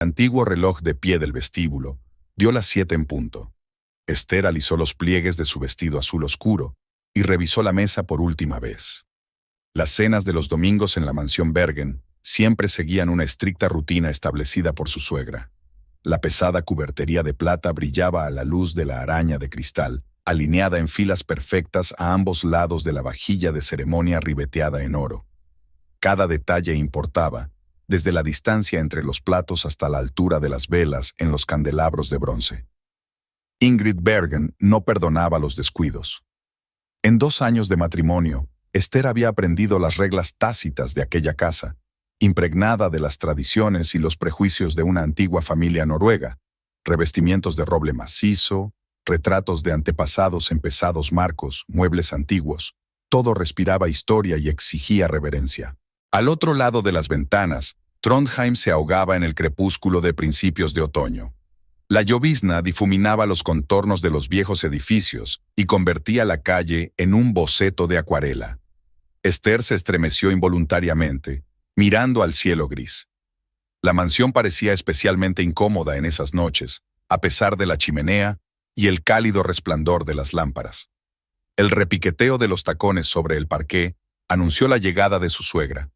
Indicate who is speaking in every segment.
Speaker 1: El antiguo reloj de pie del vestíbulo dio las 7 en punto. Esther alisó los pliegues de su vestido azul oscuro y revisó la mesa por última vez. Las cenas de los domingos en la mansión Bergen siempre seguían una estricta rutina establecida por su suegra. La pesada cubertería de plata brillaba a la luz de la araña de cristal, alineada en filas perfectas a ambos lados de la vajilla de ceremonia ribeteada en oro. Cada detalle importaba, desde la distancia entre los platos hasta la altura de las velas en los candelabros de bronce. Ingrid Bergen no perdonaba los descuidos. En 2 años de matrimonio, Esther había aprendido las reglas tácitas de aquella casa, impregnada de las tradiciones y los prejuicios de una antigua familia noruega, revestimientos de roble macizo, retratos de antepasados en pesados marcos, muebles antiguos. Todo respiraba historia y exigía reverencia. Al otro lado de las ventanas, Trondheim se ahogaba en el crepúsculo de principios de otoño. La llovizna difuminaba los contornos de los viejos edificios y convertía la calle en un boceto de acuarela. Esther se estremeció involuntariamente, mirando al cielo gris. La mansión parecía especialmente incómoda en esas noches, a pesar de la chimenea y el cálido resplandor de las lámparas. El repiqueteo de los tacones sobre el parqué anunció la llegada de su suegra.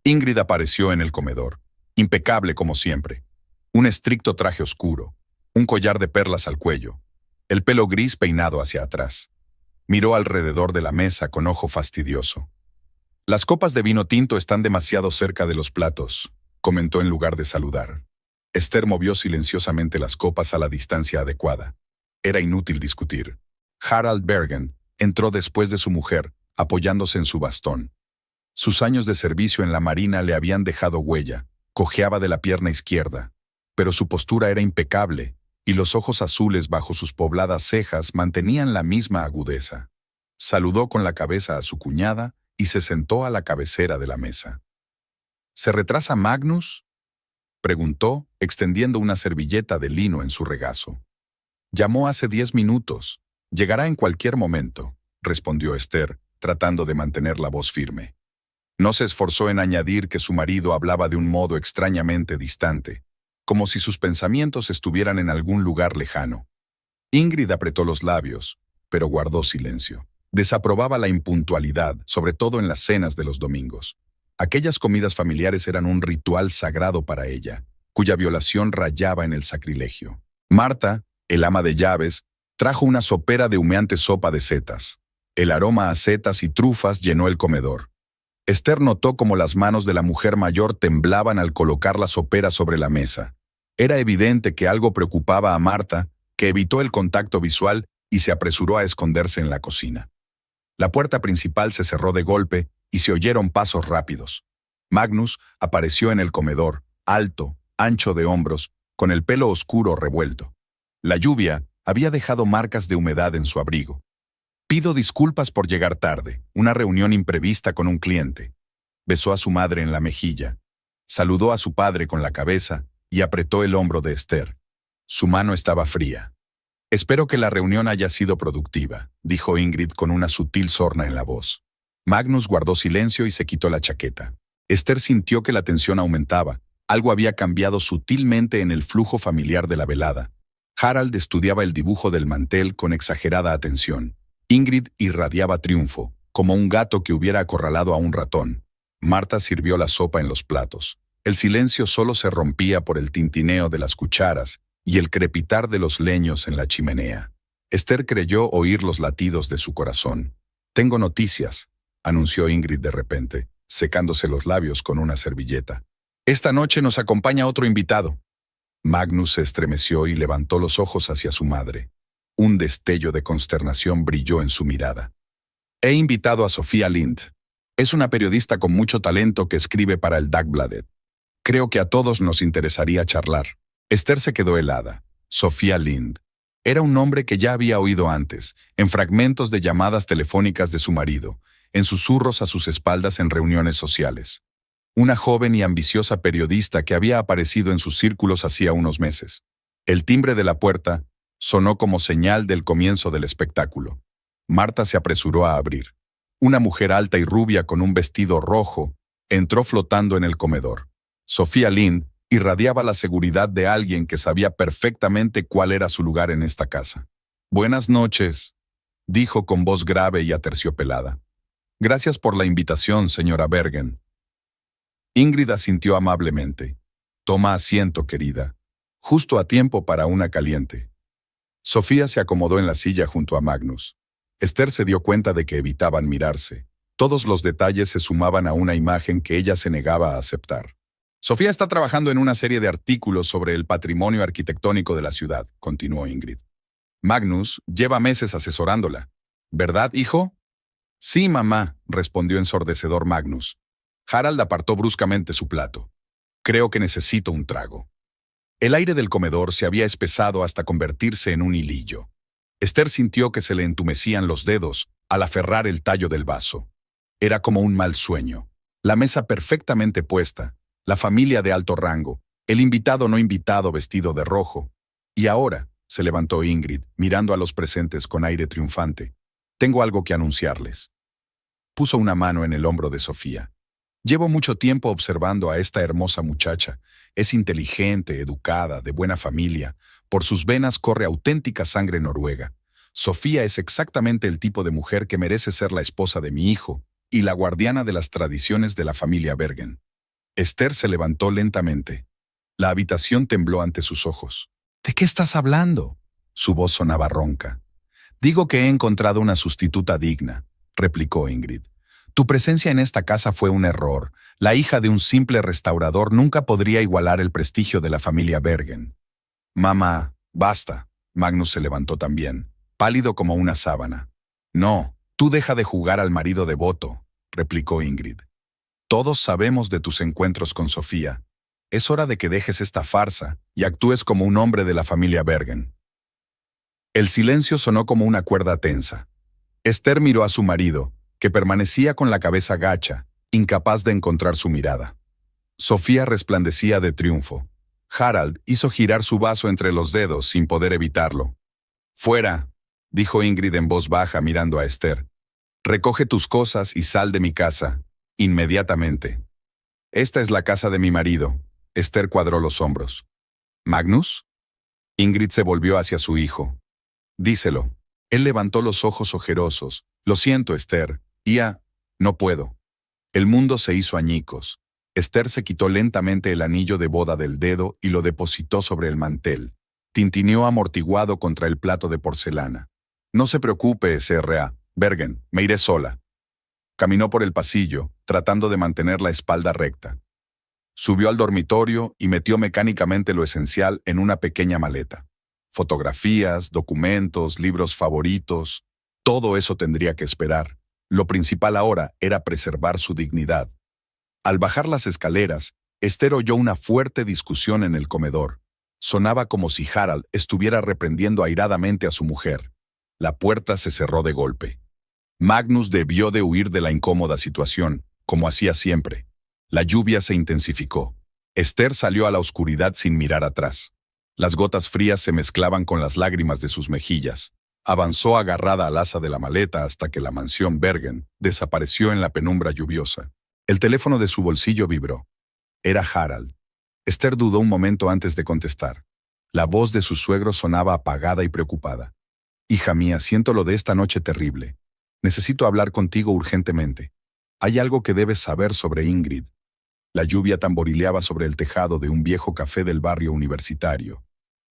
Speaker 1: Ingrid apareció en el comedor, impecable como siempre. Un estricto traje oscuro, un collar de perlas al cuello, el pelo gris peinado hacia atrás. Miró alrededor de la mesa con ojo fastidioso. «Las copas de vino tinto están demasiado cerca de los platos», comentó en lugar de saludar. Esther movió silenciosamente las copas a la distancia adecuada. Era inútil discutir. Harald Bergen entró después de su mujer, apoyándose en su bastón. Sus años de servicio en la marina le habían dejado huella, cojeaba de la pierna izquierda, pero su postura era impecable, y los ojos azules bajo sus pobladas cejas mantenían la misma agudeza. Saludó con la cabeza a su cuñada y se sentó a la cabecera de la mesa. «¿Se retrasa Magnus?», preguntó, extendiendo una servilleta de lino en su regazo. «Llamó hace 10 minutos. Llegará en cualquier momento», respondió Esther, tratando de mantener la voz firme. No se esforzó en añadir que su marido hablaba de un modo extrañamente distante, como si sus pensamientos estuvieran en algún lugar lejano. Ingrid apretó los labios, pero guardó silencio. Desaprobaba la impuntualidad, sobre todo en las cenas de los domingos. Aquellas comidas familiares eran un ritual sagrado para ella, cuya violación rayaba en el sacrilegio. Marta, el ama de llaves, trajo una sopera de humeante sopa de setas. El aroma a setas y trufas llenó el comedor. Esther notó cómo las manos de la mujer mayor temblaban al colocar la sopera sobre la mesa. Era evidente que algo preocupaba a Marta, que evitó el contacto visual y se apresuró a esconderse en la cocina. La puerta principal se cerró de golpe y se oyeron pasos rápidos. Magnus apareció en el comedor, alto, ancho de hombros, con el pelo oscuro revuelto. La lluvia había dejado marcas de humedad en su abrigo. «Pido disculpas por llegar tarde, una reunión imprevista con un cliente». Besó a su madre en la mejilla. Saludó a su padre con la cabeza y apretó el hombro de Esther. Su mano estaba fría. «Espero que la reunión haya sido productiva», dijo Ingrid con una sutil sorna en la voz. Magnus guardó silencio y se quitó la chaqueta. Esther sintió que la tensión aumentaba. Algo había cambiado sutilmente en el flujo familiar de la velada. Harald estudiaba el dibujo del mantel con exagerada atención. Ingrid irradiaba triunfo, como un gato que hubiera acorralado a un ratón. Marta sirvió la sopa en los platos. El silencio solo se rompía por el tintineo de las cucharas y el crepitar de los leños en la chimenea. Esther creyó oír los latidos de su corazón. «Tengo noticias», anunció Ingrid de repente, secándose los labios con una servilleta. «Esta noche nos acompaña otro invitado». Magnus se estremeció y levantó los ojos hacia su madre. Un destello de consternación brilló en su mirada. «He invitado a Sofía Lind. Es una periodista con mucho talento que escribe para el Dagbladet. Creo que a todos nos interesaría charlar». Esther se quedó helada. Sofía Lind. Era un nombre que ya había oído antes, en fragmentos de llamadas telefónicas de su marido, en susurros a sus espaldas en reuniones sociales. Una joven y ambiciosa periodista que había aparecido en sus círculos hacía unos meses. El timbre de la puerta sonó como señal del comienzo del espectáculo. Marta se apresuró a abrir. Una mujer alta y rubia con un vestido rojo entró flotando en el comedor. Sofía Lind Irradiaba la seguridad de alguien que sabía perfectamente cuál era su lugar en esta casa. «Buenas noches», dijo con voz grave y aterciopelada. «Gracias por la invitación, señora Bergen». Ingrid asintió amablemente. «Toma asiento, querida. Justo a tiempo para una caliente». Sofía se acomodó en la silla junto a Magnus. Esther se dio cuenta de que evitaban mirarse. Todos los detalles se sumaban a una imagen que ella se negaba a aceptar. «Sofía está trabajando en una serie de artículos sobre el patrimonio arquitectónico de la ciudad», continuó Ingrid. «Magnus lleva meses asesorándola. ¿Verdad, hijo?» «Sí, mamá», respondió ensordecedor Magnus. Harald apartó bruscamente su plato. «Creo que necesito un trago». El aire del comedor se había espesado hasta convertirse en un hilillo. Esther sintió que se le entumecían los dedos al aferrar el tallo del vaso. Era como un mal sueño. La mesa perfectamente puesta, la familia de alto rango, el invitado no invitado vestido de rojo. Y ahora, se levantó Ingrid, mirando a los presentes con aire triunfante. «Tengo algo que anunciarles». Puso una mano en el hombro de Sofía. «Llevo mucho tiempo observando a esta hermosa muchacha. Es inteligente, educada, de buena familia. Por sus venas corre auténtica sangre noruega. Sofía es exactamente el tipo de mujer que merece ser la esposa de mi hijo y la guardiana de las tradiciones de la familia Bergen». Esther se levantó lentamente. La habitación tembló ante sus ojos. «¿De qué estás hablando?». Su voz sonaba ronca. «Digo que he encontrado una sustituta digna», replicó Ingrid. «Tu presencia en esta casa fue un error. La hija de un simple restaurador nunca podría igualar el prestigio de la familia Bergen». «Mamá, basta». Magnus se levantó también, pálido como una sábana. «No, tú deja de jugar al marido devoto», replicó Ingrid. «Todos sabemos de tus encuentros con Sofía. Es hora de que dejes esta farsa y actúes como un hombre de la familia Bergen». El silencio sonó como una cuerda tensa. Esther miró a su marido, que permanecía con la cabeza gacha, incapaz de encontrar su mirada. Sofía resplandecía de triunfo. Harald hizo girar su vaso entre los dedos sin poder evitarlo. «Fuera», dijo Ingrid en voz baja mirando a Esther. «Recoge tus cosas y sal de mi casa, inmediatamente». «Esta es la casa de mi marido». Esther cuadró los hombros. «¿Magnus?». Ingrid se volvió hacia su hijo. «Díselo». Él levantó los ojos ojerosos. «Lo siento, Esther. No puedo». El mundo se hizo añicos. Esther se quitó lentamente el anillo de boda del dedo y lo depositó sobre el mantel. Tintineó amortiguado contra el plato de porcelana. «No se preocupe, Sra. Bergen, me iré sola». Caminó por el pasillo, tratando de mantener la espalda recta. Subió al dormitorio y metió mecánicamente lo esencial en una pequeña maleta. Fotografías, documentos, libros favoritos, todo eso tendría que esperar. Lo principal ahora era preservar su dignidad. Al bajar las escaleras, Esther oyó una fuerte discusión en el comedor. Sonaba como si Harald estuviera reprendiendo airadamente a su mujer. La puerta se cerró de golpe. Magnus debió de huir de la incómoda situación, como hacía siempre. La lluvia se intensificó. Esther salió a la oscuridad sin mirar atrás. Las gotas frías se mezclaban con las lágrimas de sus mejillas. Avanzó agarrada al asa de la maleta hasta que la mansión Bergen desapareció en la penumbra lluviosa. El teléfono de su bolsillo vibró. Era Harald. Esther dudó un momento antes de contestar. La voz de su suegro sonaba apagada y preocupada. «Hija mía, siento lo de esta noche terrible. Necesito hablar contigo urgentemente. Hay algo que debes saber sobre Ingrid». La lluvia tamborileaba sobre el tejado de un viejo café del barrio universitario.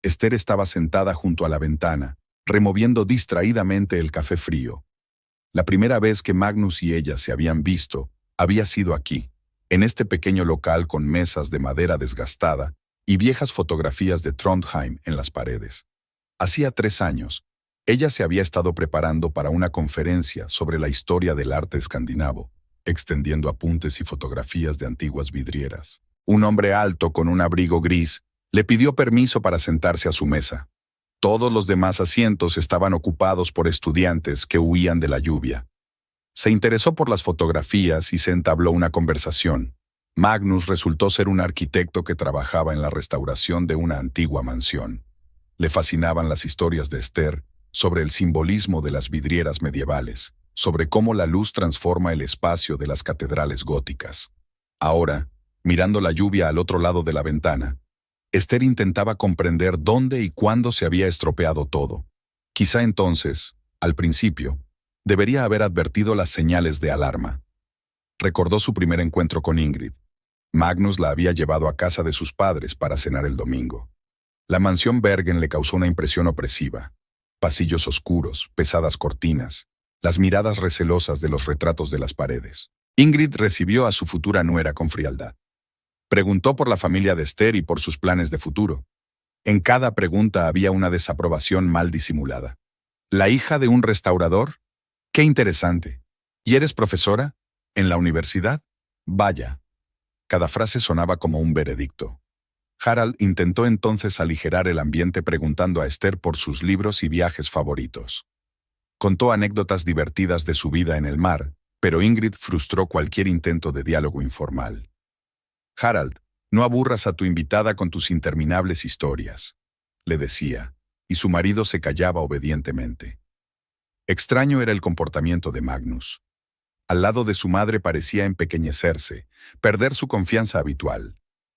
Speaker 1: Esther estaba sentada junto a la ventana, removiendo distraídamente el café frío. La primera vez que Magnus y ella se habían visto había sido aquí, en este pequeño local con mesas de madera desgastada y viejas fotografías de Trondheim en las paredes. Hacía 3 años, ella se había estado preparando para una conferencia sobre la historia del arte escandinavo, extendiendo apuntes y fotografías de antiguas vidrieras. Un hombre alto con un abrigo gris le pidió permiso para sentarse a su mesa. Todos los demás asientos estaban ocupados por estudiantes que huían de la lluvia. Se interesó por las fotografías y se entabló una conversación. Magnus resultó ser un arquitecto que trabajaba en la restauración de una antigua mansión. Le fascinaban las historias de Esther sobre el simbolismo de las vidrieras medievales, sobre cómo la luz transforma el espacio de las catedrales góticas. Ahora, Mirando la lluvia al otro lado de la ventana, Esther intentaba comprender dónde y cuándo se había estropeado todo. Quizá entonces, al principio, debería haber advertido las señales de alarma. Recordó su primer encuentro con Ingrid. Magnus la había llevado a casa de sus padres para cenar el domingo. La mansión Bergen le causó una impresión opresiva. Pasillos oscuros, pesadas cortinas, las miradas recelosas de los retratos de las paredes. Ingrid recibió a su futura nuera con frialdad. Preguntó por la familia de Esther y por sus planes de futuro. En cada pregunta había una desaprobación mal disimulada. ¿La hija de un restaurador? ¡Qué interesante! ¿Y eres profesora? ¿En la universidad? Vaya. Cada frase sonaba como un veredicto. Harald intentó entonces aligerar el ambiente preguntando a Esther por sus libros y viajes favoritos. Contó anécdotas divertidas de su vida en el mar, pero Ingrid frustró cualquier intento de diálogo informal. Harald, no aburras a tu invitada con tus interminables historias, le decía, y su marido se callaba obedientemente. Extraño era el comportamiento de Magnus. Al lado de su madre parecía empequeñecerse, perder su confianza habitual.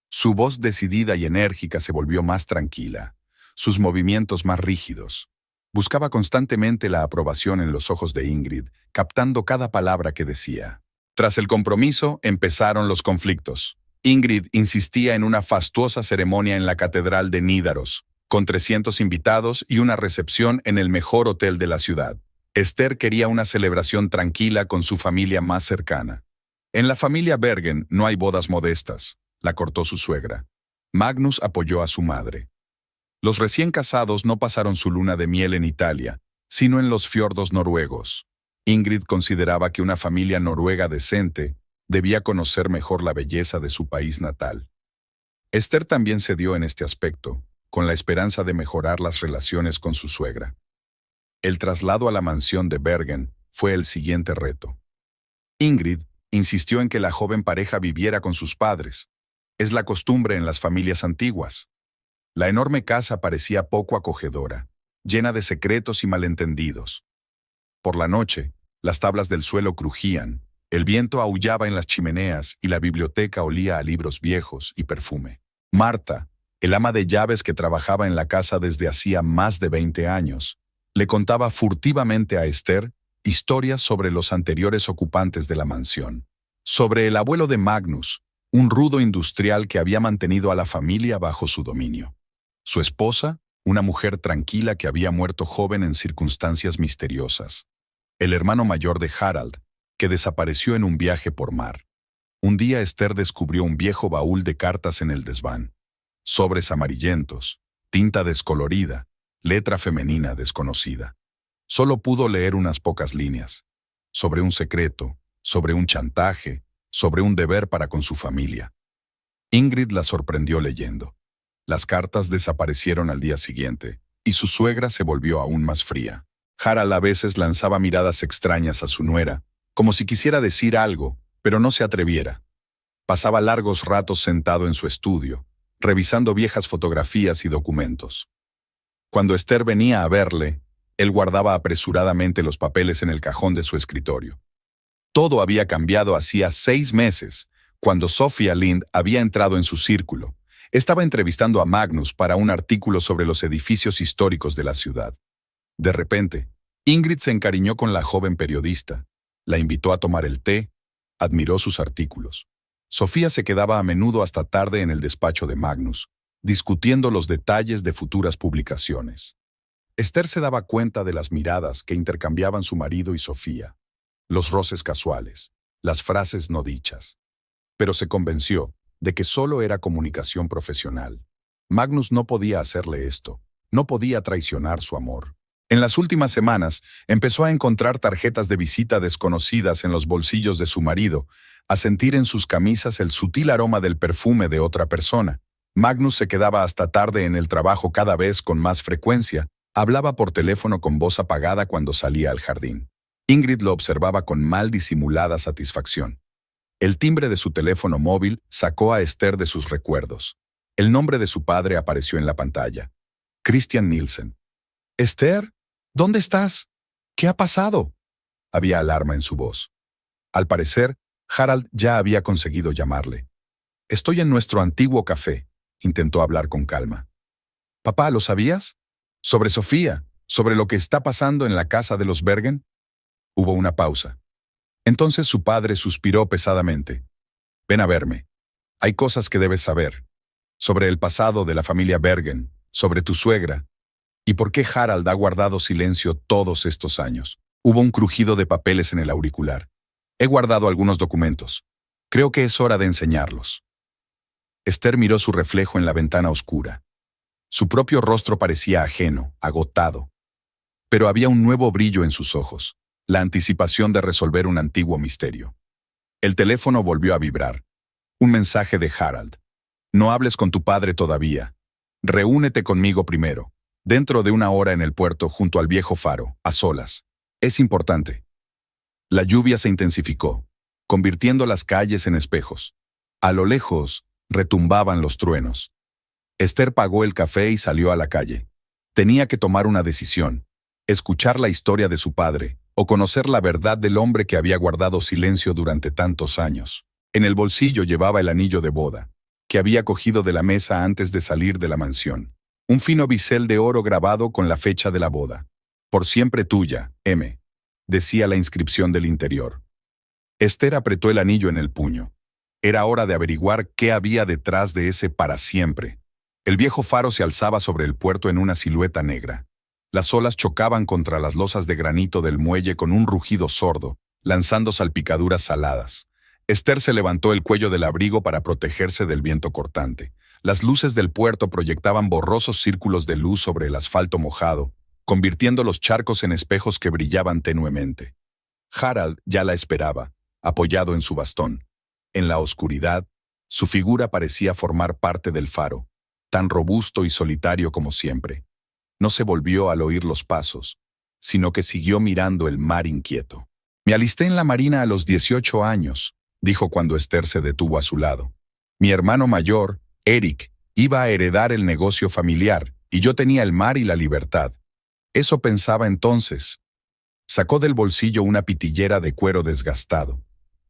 Speaker 1: Su voz decidida y enérgica se volvió más tranquila, sus movimientos más rígidos. Buscaba constantemente la aprobación en los ojos de Ingrid, captando cada palabra que decía. Tras el compromiso, empezaron los conflictos. Ingrid insistía en una fastuosa ceremonia en la Catedral de Nídaros, con 300 invitados y una recepción en el mejor hotel de la ciudad. Esther quería una celebración tranquila con su familia más cercana. En la familia Bergen no hay bodas modestas, la cortó su suegra. Magnus apoyó a su madre. Los recién casados no pasaron su luna de miel en Italia, sino en los fiordos noruegos. Ingrid consideraba que una familia noruega decente debía conocer mejor la belleza de su país natal. Esther también cedió en este aspecto, con la esperanza de mejorar las relaciones con su suegra. El traslado a la mansión de Bergen fue el siguiente reto. Ingrid insistió en que la joven pareja viviera con sus padres. Es la costumbre en las familias antiguas. La enorme casa parecía poco acogedora, llena de secretos y malentendidos. Por la noche, las tablas del suelo crujían, el viento aullaba en las chimeneas y la biblioteca olía a libros viejos y perfume. Marta, el ama de llaves que trabajaba en la casa desde hacía más de 20 años, le contaba furtivamente a Esther historias sobre los anteriores ocupantes de la mansión, sobre el abuelo de Magnus, un rudo industrial que había mantenido a la familia bajo su dominio. Su esposa, una mujer tranquila que había muerto joven en circunstancias misteriosas. El hermano mayor de Harald, que desapareció en un viaje por mar. Un día Esther descubrió un viejo baúl de cartas en el desván. Sobres amarillentos, tinta descolorida, letra femenina desconocida. Solo pudo leer unas pocas líneas. Sobre un secreto, sobre un chantaje, sobre un deber para con su familia. Ingrid la sorprendió leyendo. Las cartas desaparecieron al día siguiente, y su suegra se volvió aún más fría. Harald a veces lanzaba miradas extrañas a su nuera, como si quisiera decir algo, pero no se atreviera. Pasaba largos ratos sentado en su estudio, revisando viejas fotografías y documentos. Cuando Esther venía a verle, él guardaba apresuradamente los papeles en el cajón de su escritorio. Todo había cambiado hacía 6 meses, cuando Sofía Lind había entrado en su círculo. Estaba entrevistando a Magnus para un artículo sobre los edificios históricos de la ciudad. De repente, Ingrid se encariñó con la joven periodista, la invitó a tomar el té, admiró sus artículos. Sofía se quedaba a menudo hasta tarde en el despacho de Magnus, discutiendo los detalles de futuras publicaciones. Esther se daba cuenta de las miradas que intercambiaban su marido y Sofía, los roces casuales, las frases no dichas. Pero se convenció de que solo era comunicación profesional. Magnus no podía hacerle esto, no podía traicionar su amor. En las últimas semanas, empezó a encontrar tarjetas de visita desconocidas en los bolsillos de su marido, a sentir en sus camisas el sutil aroma del perfume de otra persona. Magnus se quedaba hasta tarde en el trabajo cada vez con más frecuencia, hablaba por teléfono con voz apagada cuando salía al jardín. Ingrid lo observaba con mal disimulada satisfacción. El timbre de su teléfono móvil sacó a Esther de sus recuerdos. El nombre de su padre apareció en la pantalla. Christian Nielsen. «Esther, ¿dónde estás? ¿Qué ha pasado?». Había alarma en su voz. Al parecer, Harald ya había conseguido llamarle. Estoy en nuestro antiguo café, intentó hablar con calma. Papá, ¿lo sabías? Sobre Sofía, sobre lo que está pasando en la casa de los Bergen. Hubo una pausa. Entonces su padre suspiró pesadamente. Ven a verme. Hay cosas que debes saber. Sobre el pasado de la familia Bergen, sobre tu suegra, y por qué Harald ha guardado silencio todos estos años. Hubo un crujido de papeles en el auricular. He guardado algunos documentos. Creo que es hora de enseñarlos. Esther miró su reflejo en la ventana oscura. Su propio rostro parecía ajeno, agotado. Pero había un nuevo brillo en sus ojos, la anticipación de resolver un antiguo misterio. El teléfono volvió a vibrar. Un mensaje de Harald. No hables con tu padre todavía. Reúnete conmigo primero. Dentro de una hora en el puerto, junto al viejo faro, a solas. Es importante. La lluvia se intensificó, convirtiendo las calles en espejos. A lo lejos, retumbaban los truenos. Esther pagó el café y salió a la calle. Tenía que tomar una decisión: escuchar la historia de su padre o conocer la verdad del hombre que había guardado silencio durante tantos años. En el bolsillo llevaba el anillo de boda, que había cogido de la mesa antes de salir de la mansión. Un fino bisel de oro grabado con la fecha de la boda. Por siempre tuya, M, decía la inscripción del interior. Esther apretó el anillo en el puño. Era hora de averiguar qué había detrás de ese para siempre. El viejo faro se alzaba sobre el puerto en una silueta negra. Las olas chocaban contra las losas de granito del muelle con un rugido sordo, lanzando salpicaduras saladas. Esther se levantó el cuello del abrigo para protegerse del viento cortante. Las luces del puerto proyectaban borrosos círculos de luz sobre el asfalto mojado, convirtiendo los charcos en espejos que brillaban tenuemente. Harald ya la esperaba, apoyado en su bastón. En la oscuridad, su figura parecía formar parte del faro, tan robusto y solitario como siempre. No se volvió al oír los pasos, sino que siguió mirando el mar inquieto. Me alisté en la marina a los 18 años, dijo cuando Esther se detuvo a su lado. Mi hermano mayor, Eric, iba a heredar el negocio familiar, y yo tenía el mar y la libertad. Eso pensaba entonces. Sacó del bolsillo una pitillera de cuero desgastado.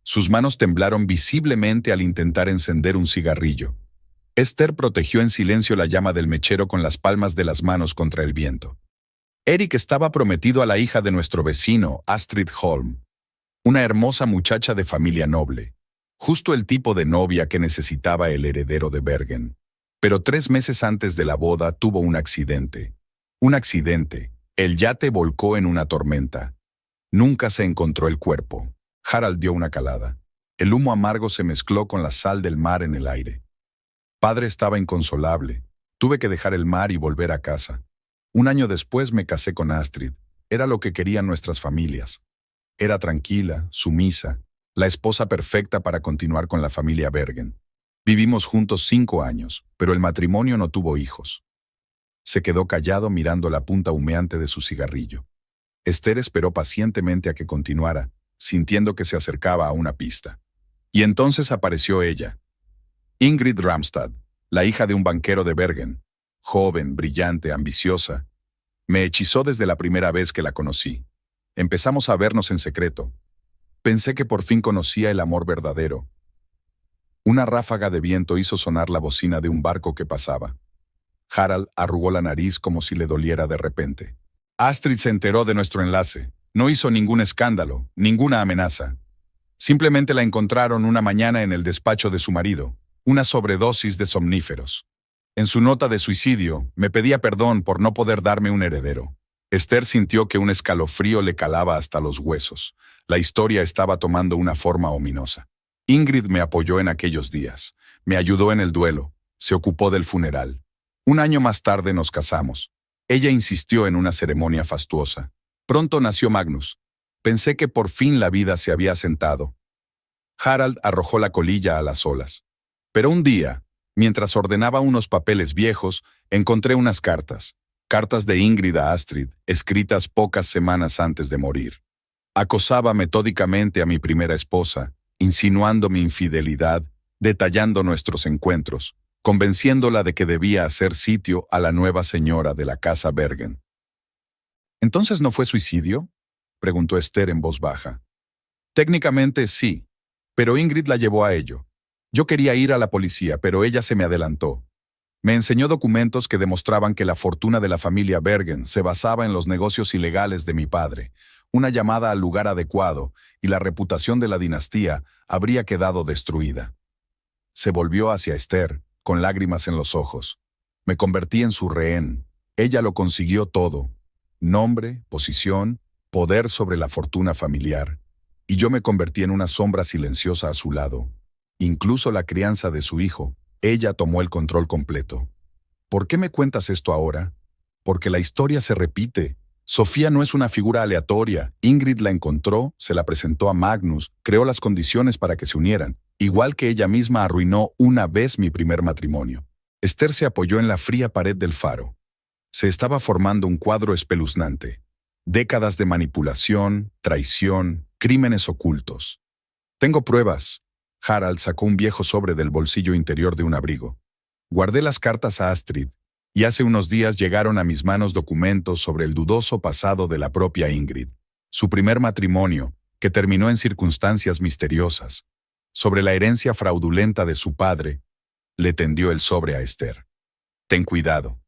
Speaker 1: Sus manos temblaron visiblemente al intentar encender un cigarrillo. Esther protegió en silencio la llama del mechero con las palmas de las manos contra el viento. Eric estaba prometido a la hija de nuestro vecino, Astrid Holm, una hermosa muchacha de familia noble, justo el tipo de novia que necesitaba el heredero de Bergen. Pero 3 meses antes de la boda tuvo un accidente. Un accidente. El yate volcó en una tormenta. Nunca se encontró el cuerpo. Harald dio una calada. El humo amargo se mezcló con la sal del mar en el aire. Padre estaba inconsolable. Tuve que dejar el mar y volver a casa. 1 año después me casé con Astrid. Era lo que querían nuestras familias. Era tranquila, sumisa, la esposa perfecta para continuar con la familia Bergen. Vivimos juntos 5 años, pero el matrimonio no tuvo hijos. Se quedó callado mirando la punta humeante de su cigarrillo. Esther esperó pacientemente a que continuara, sintiendo que se acercaba a una pista. Y entonces apareció ella. Ingrid Ramstad, la hija de un banquero de Bergen. Joven, brillante, ambiciosa. Me hechizó desde la primera vez que la conocí. Empezamos a vernos en secreto. Pensé que por fin conocía el amor verdadero. Una ráfaga de viento hizo sonar la bocina de un barco que pasaba. Harald arrugó la nariz como si le doliera de repente. Astrid se enteró de nuestro enlace. No hizo ningún escándalo, ninguna amenaza. Simplemente la encontraron una mañana en el despacho de su marido, una sobredosis de somníferos. En su nota de suicidio, me pedía perdón por no poder darme un heredero. Esther sintió que un escalofrío le calaba hasta los huesos. La historia estaba tomando una forma ominosa. Ingrid me apoyó en aquellos días. Me ayudó en el duelo. Se ocupó del funeral. 1 año más tarde nos casamos. Ella insistió en una ceremonia fastuosa. Pronto nació Magnus. Pensé que por fin la vida se había asentado. Harald arrojó la colilla a las olas. Pero un día, mientras ordenaba unos papeles viejos, encontré unas cartas. Cartas de Ingrid a Astrid, escritas pocas semanas antes de morir. Acosaba metódicamente a mi primera esposa, insinuando mi infidelidad, detallando nuestros encuentros, convenciéndola de que debía hacer sitio a la nueva señora de la casa Bergen. ¿Entonces no fue suicidio?, preguntó Esther en voz baja. Técnicamente sí, pero Ingrid la llevó a ello. Yo quería ir a la policía, pero ella se me adelantó. Me enseñó documentos que demostraban que la fortuna de la familia Bergen se basaba en los negocios ilegales de mi padre. Una llamada al lugar adecuado y la reputación de la dinastía habría quedado destruida. Se volvió hacia Esther, con lágrimas en los ojos. Me convertí en su rehén. Ella lo consiguió todo. Nombre, posición, poder sobre la fortuna familiar. Y yo me convertí en una sombra silenciosa a su lado. Incluso la crianza de su hijo, ella tomó el control completo. ¿Por qué me cuentas esto ahora? Porque la historia se repite. Sofía no es una figura aleatoria. Ingrid la encontró, se la presentó a Magnus, creó las condiciones para que se unieran, igual que ella misma arruinó una vez mi primer matrimonio. Esther se apoyó en la fría pared del faro. Se estaba formando un cuadro espeluznante. Décadas de manipulación, traición, crímenes ocultos. Tengo pruebas. Harald sacó un viejo sobre del bolsillo interior de un abrigo. Guardé las cartas a Astrid, y hace unos días llegaron a mis manos documentos sobre el dudoso pasado de la propia Ingrid, su primer matrimonio, que terminó en circunstancias misteriosas, sobre la herencia fraudulenta de su padre. Le tendió el sobre a Esther. Ten cuidado.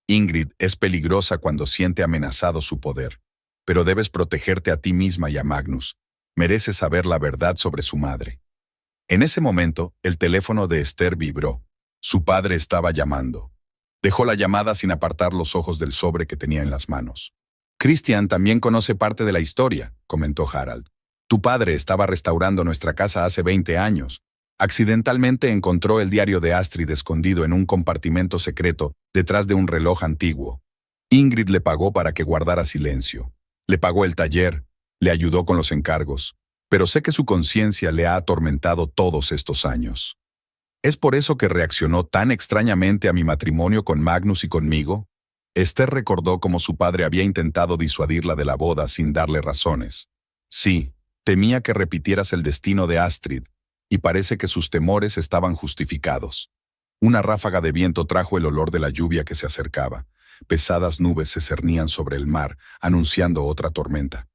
Speaker 1: Ingrid es peligrosa cuando siente amenazado su poder, pero debes protegerte a ti misma y a Magnus. Mereces saber la verdad sobre su madre. En ese momento, el teléfono de Esther vibró. Su padre estaba llamando. Dejó la llamada sin apartar los ojos del sobre que tenía en las manos. Christian también conoce parte de la historia, comentó Harald. Tu padre estaba restaurando nuestra casa hace 20 años. Accidentalmente encontró el diario de Astrid escondido en un compartimento secreto detrás de un reloj antiguo. Ingrid le pagó para que guardara silencio. Le pagó el taller, le ayudó con los encargos, pero sé que su conciencia le ha atormentado todos estos años. ¿Es por eso que reaccionó tan extrañamente a mi matrimonio con Magnus y conmigo? Esther recordó cómo su padre había intentado disuadirla de la boda sin darle razones. Sí, temía que repitieras el destino de Astrid, y parece que sus temores estaban justificados. Una ráfaga de viento trajo el olor de la lluvia que se acercaba. Pesadas nubes se cernían sobre el mar, anunciando otra tormenta.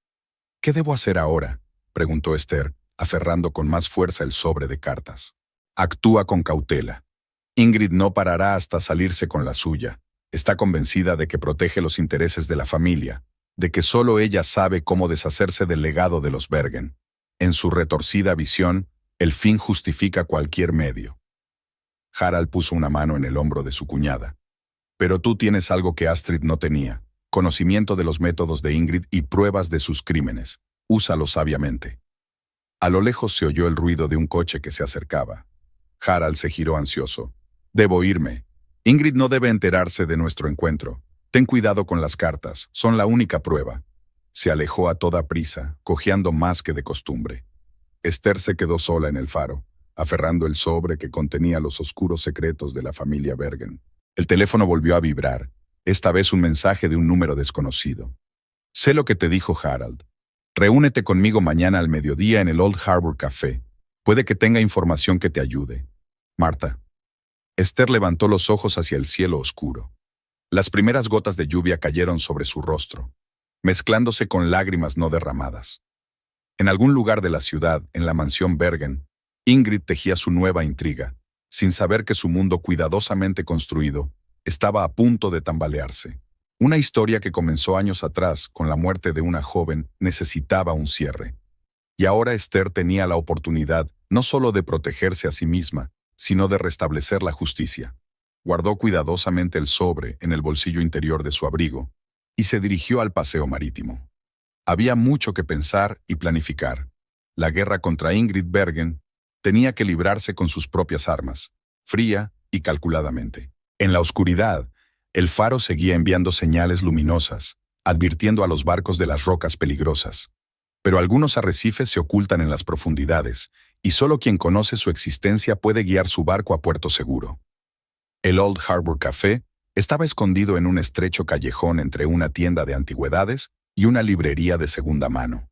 Speaker 1: ¿Qué debo hacer ahora?, preguntó Esther, aferrando con más fuerza el sobre de cartas. Actúa con cautela. Ingrid no parará hasta salirse con la suya. Está convencida de que protege los intereses de la familia, de que solo ella sabe cómo deshacerse del legado de los Bergen. En su retorcida visión, el fin justifica cualquier medio. Harald puso una mano en el hombro de su cuñada. Pero tú tienes algo que Astrid no tenía: conocimiento de los métodos de Ingrid y pruebas de sus crímenes. Úsalo sabiamente. A lo lejos se oyó el ruido de un coche que se acercaba. Harald se giró ansioso. Debo irme. Ingrid no debe enterarse de nuestro encuentro. Ten cuidado con las cartas, son la única prueba. Se alejó a toda prisa, cojeando más que de costumbre. Esther se quedó sola en el faro, aferrando el sobre que contenía los oscuros secretos de la familia Bergen. El teléfono volvió a vibrar, esta vez un mensaje de un número desconocido. Sé lo que te dijo Harald. Reúnete conmigo mañana al mediodía en el Old Harbor Café. Puede que tenga información que te ayude. Marta. Esther levantó los ojos hacia el cielo oscuro. Las primeras gotas de lluvia cayeron sobre su rostro, mezclándose con lágrimas no derramadas. En algún lugar de la ciudad, en la mansión Bergen, Ingrid tejía su nueva intriga, sin saber que su mundo cuidadosamente construido estaba a punto de tambalearse. Una historia que comenzó años atrás con la muerte de una joven necesitaba un cierre. Y ahora Esther tenía la oportunidad no solo de protegerse a sí misma, sino de restablecer la justicia. Guardó cuidadosamente el sobre en el bolsillo interior de su abrigo y se dirigió al paseo marítimo. Había mucho que pensar y planificar. La guerra contra Ingrid Bergen tenía que librarse con sus propias armas, fría y calculadamente. En la oscuridad, el faro seguía enviando señales luminosas, advirtiendo a los barcos de las rocas peligrosas. Pero algunos arrecifes se ocultan en las profundidades, y solo quien conoce su existencia puede guiar su barco a puerto seguro. El Old Harbor Café estaba escondido en un estrecho callejón entre una tienda de antigüedades y una librería de segunda mano.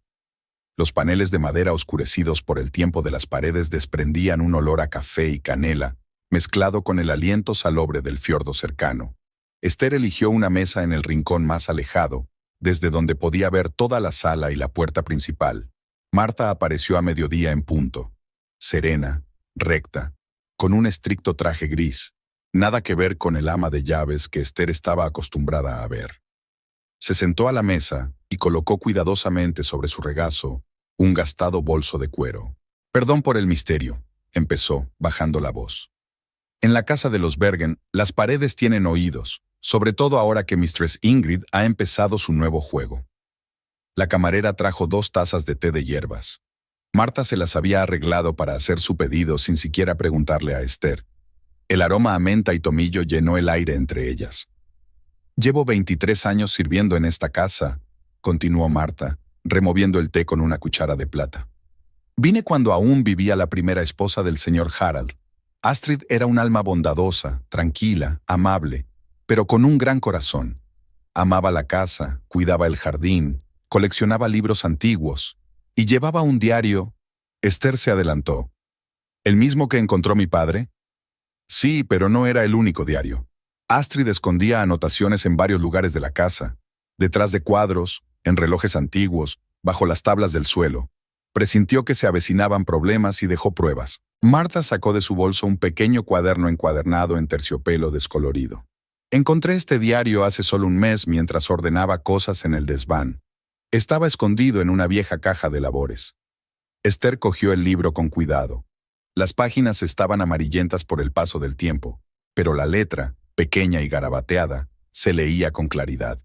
Speaker 1: Los paneles de madera oscurecidos por el tiempo de las paredes desprendían un olor a café y canela, mezclado con el aliento salobre del fiordo cercano. Esther eligió una mesa en el rincón más alejado, desde donde podía ver toda la sala y la puerta principal. Marta apareció a mediodía en punto. Serena, recta, con un estricto traje gris, nada que ver con el ama de llaves que Esther estaba acostumbrada a ver. Se sentó a la mesa y colocó cuidadosamente sobre su regazo un gastado bolso de cuero. «Perdón por el misterio», empezó, bajando la voz. «En la casa de los Bergen, las paredes tienen oídos, sobre todo ahora que Mistress Ingrid ha empezado su nuevo juego». La camarera trajo 2 tazas de té de hierbas. Marta se las había arreglado para hacer su pedido sin siquiera preguntarle a Esther. El aroma a menta y tomillo llenó el aire entre ellas. «Llevo 23 años sirviendo en esta casa», continuó Marta, removiendo el té con una cuchara de plata. «Vine cuando aún vivía la primera esposa del señor Harald. Astrid era un alma bondadosa, tranquila, amable, pero con un gran corazón. Amaba la casa, cuidaba el jardín, coleccionaba libros antiguos y llevaba un diario». Esther se adelantó. «¿El mismo que encontró mi padre?» «Sí, pero no era el único diario. Astrid escondía anotaciones en varios lugares de la casa, detrás de cuadros, en relojes antiguos, bajo las tablas del suelo. Presintió que se avecinaban problemas y dejó pruebas». Marta sacó de su bolso un pequeño cuaderno encuadernado en terciopelo descolorido. «Encontré este diario hace solo un mes mientras ordenaba cosas en el desván. Estaba escondido en una vieja caja de labores». Esther cogió el libro con cuidado. Las páginas estaban amarillentas por el paso del tiempo, pero la letra, pequeña y garabateada, se leía con claridad.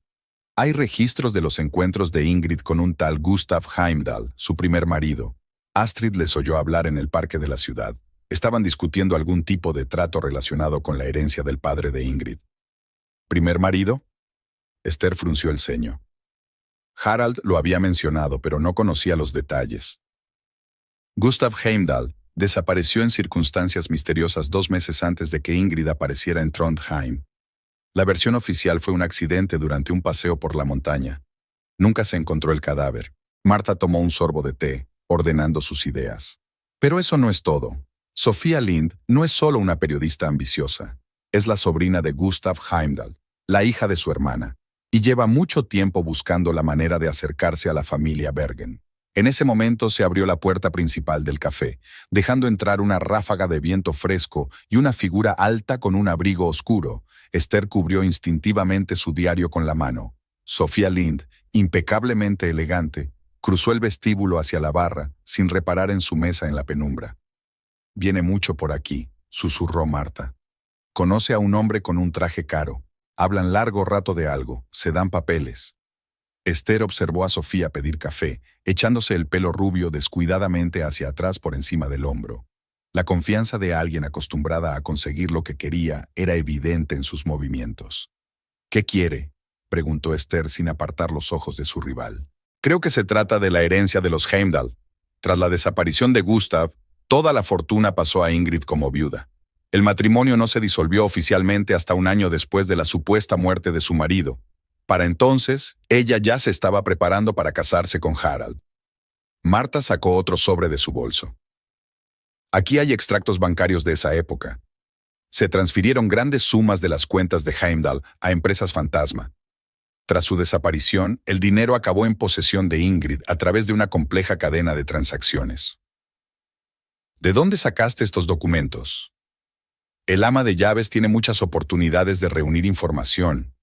Speaker 1: Hay registros de los encuentros de Ingrid con un tal Gustav Heimdall, su primer marido. Astrid les oyó hablar en el parque de la ciudad. Estaban discutiendo algún tipo de trato relacionado con la herencia del padre de Ingrid. ¿Primer marido? Esther frunció el ceño. Harald lo había mencionado, pero no conocía los detalles. Gustav Heimdall desapareció en circunstancias misteriosas 2 meses antes de que Ingrid apareciera en Trondheim. La versión oficial fue un accidente durante un paseo por la montaña. Nunca se encontró el cadáver. Marta tomó un sorbo de té, ordenando sus ideas. Pero eso no es todo. Sofía Lind no es solo una periodista ambiciosa. Es la sobrina de Gustav Heimdall, la hija de su hermana, y lleva mucho tiempo buscando la manera de acercarse a la familia Bergen. En ese momento se abrió la puerta principal del café, dejando entrar una ráfaga de viento fresco y una figura alta con un abrigo oscuro. Esther cubrió instintivamente su diario con la mano. Sofía Lind, impecablemente elegante, cruzó el vestíbulo hacia la barra, sin reparar en su mesa en la penumbra. «Viene mucho por aquí», susurró Marta. «Conoce a un hombre con un traje caro. Hablan largo rato de algo, se dan papeles». Esther observó a Sofía pedir café, echándose el pelo rubio descuidadamente hacia atrás por encima del hombro. La confianza de alguien acostumbrada a conseguir lo que quería era evidente en sus movimientos. «¿Qué quiere?», preguntó Esther sin apartar los ojos de su rival. «Creo que se trata de la herencia de los Heimdall. Tras la desaparición de Gustav, toda la fortuna pasó a Ingrid como viuda. El matrimonio no se disolvió oficialmente hasta un año después de la supuesta muerte de su marido. Para entonces, ella ya se estaba preparando para casarse con Harald». Marta sacó otro sobre de su bolso. «Aquí hay extractos bancarios de esa época. Se transfirieron grandes sumas de las cuentas de Heimdall a empresas fantasma. Tras su desaparición, el dinero acabó en posesión de Ingrid a través de una compleja cadena de transacciones». «¿De dónde sacaste estos documentos?». «El ama de llaves tiene muchas oportunidades de reunir información.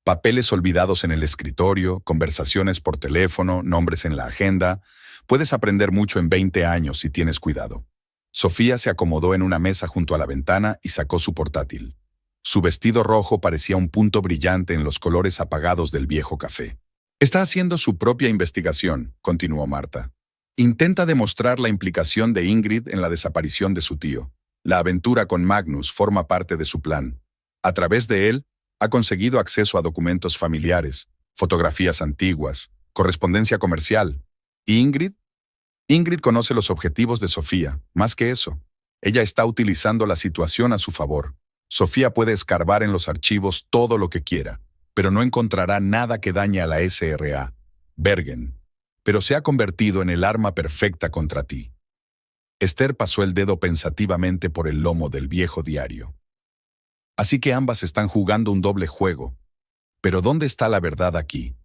Speaker 1: Papeles olvidados en el escritorio, conversaciones por teléfono, nombres en la agenda. Puedes aprender mucho en 20 años si tienes cuidado». Sofía se acomodó en una mesa junto a la ventana y sacó su portátil. Su vestido rojo parecía un punto brillante en los colores apagados del viejo café. «Está haciendo su propia investigación», continuó Marta. «Intenta demostrar la implicación de Ingrid en la desaparición de su tío. La aventura con Magnus forma parte de su plan. A través de él, ha conseguido acceso a documentos familiares, fotografías antiguas, correspondencia comercial. ¿Y Ingrid? Ingrid conoce los objetivos de Sofía, más que eso. Ella está utilizando la situación a su favor. Sofía puede escarbar en los archivos todo lo que quiera, pero no encontrará nada que dañe a la SRA, Bergen, pero se ha convertido en el arma perfecta contra ti». Esther pasó el dedo pensativamente por el lomo del viejo diario. «Así que ambas están jugando un doble juego. Pero ¿dónde está la verdad aquí?».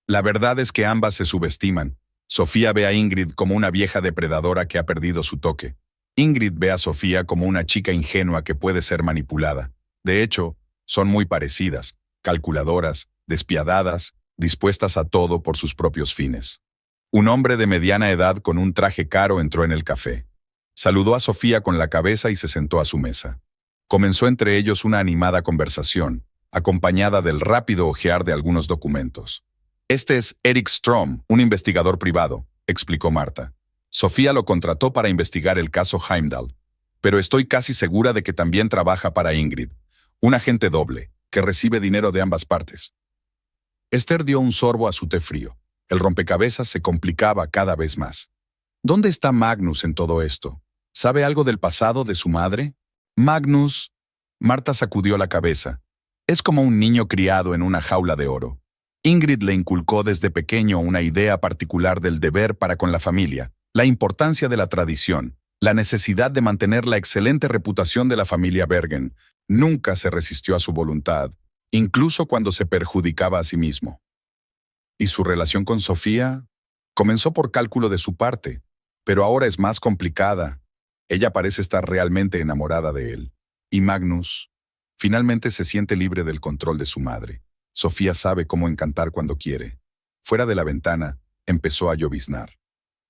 Speaker 1: «La verdad es que ambas se subestiman. Sofía ve a Ingrid como una vieja depredadora que ha perdido su toque. Ingrid ve a Sofía como una chica ingenua que puede ser manipulada. De hecho, son muy parecidas, calculadoras, despiadadas, dispuestas a todo por sus propios fines. Un hombre de mediana edad con un traje caro entró en el café. Saludó a Sofía con la cabeza y se sentó a su mesa. Comenzó entre ellos una animada conversación, acompañada del rápido hojear de algunos documentos. «Este es Eric Strom, un investigador privado», explicó Marta. «Sofía lo contrató para investigar el caso Heimdall, pero estoy casi segura de que también trabaja para Ingrid, un agente doble, que recibe dinero de ambas partes». Esther dio un sorbo a su té frío. El rompecabezas se complicaba cada vez más. ¿Dónde está Magnus en todo esto? ¿Sabe algo del pasado de su madre? Magnus. Marta sacudió la cabeza. Es como un niño criado en una jaula de oro. Ingrid le inculcó desde pequeño una idea particular del deber para con la familia, la importancia de la tradición, la necesidad de mantener la excelente reputación de la familia Bergen. Nunca se resistió a su voluntad, incluso cuando se perjudicaba a sí mismo. ¿Y su relación con Sofía? Comenzó por cálculo de su parte, pero ahora es más complicada. Ella parece estar realmente enamorada de él. Y Magnus finalmente se siente libre del control de su madre. Sofía sabe cómo encantar cuando quiere. Fuera de la ventana, empezó a lloviznar.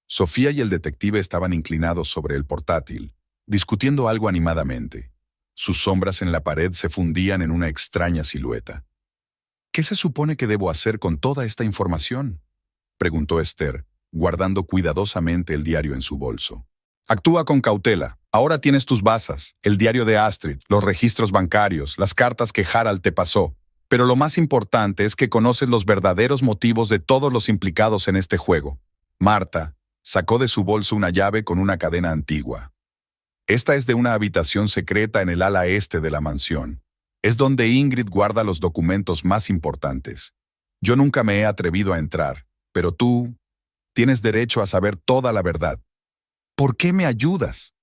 Speaker 1: Sofía y el detective estaban inclinados sobre el portátil, discutiendo algo animadamente. Sus sombras en la pared se fundían en una extraña silueta. «¿Qué se supone que debo hacer con toda esta información?», preguntó Esther, guardando cuidadosamente el diario en su bolso. «Actúa con cautela. Ahora tienes tus bazas, el diario de Astrid, los registros bancarios, las cartas que Harald te pasó. Pero lo más importante es que conoces los verdaderos motivos de todos los implicados en este juego». Marta sacó de su bolso una llave con una cadena antigua. «Esta es de una habitación secreta en el ala este de la mansión. Es donde Ingrid guarda los documentos más importantes. Yo nunca me he atrevido a entrar, pero tú tienes derecho a saber toda la verdad. ¿Por qué me ayudas?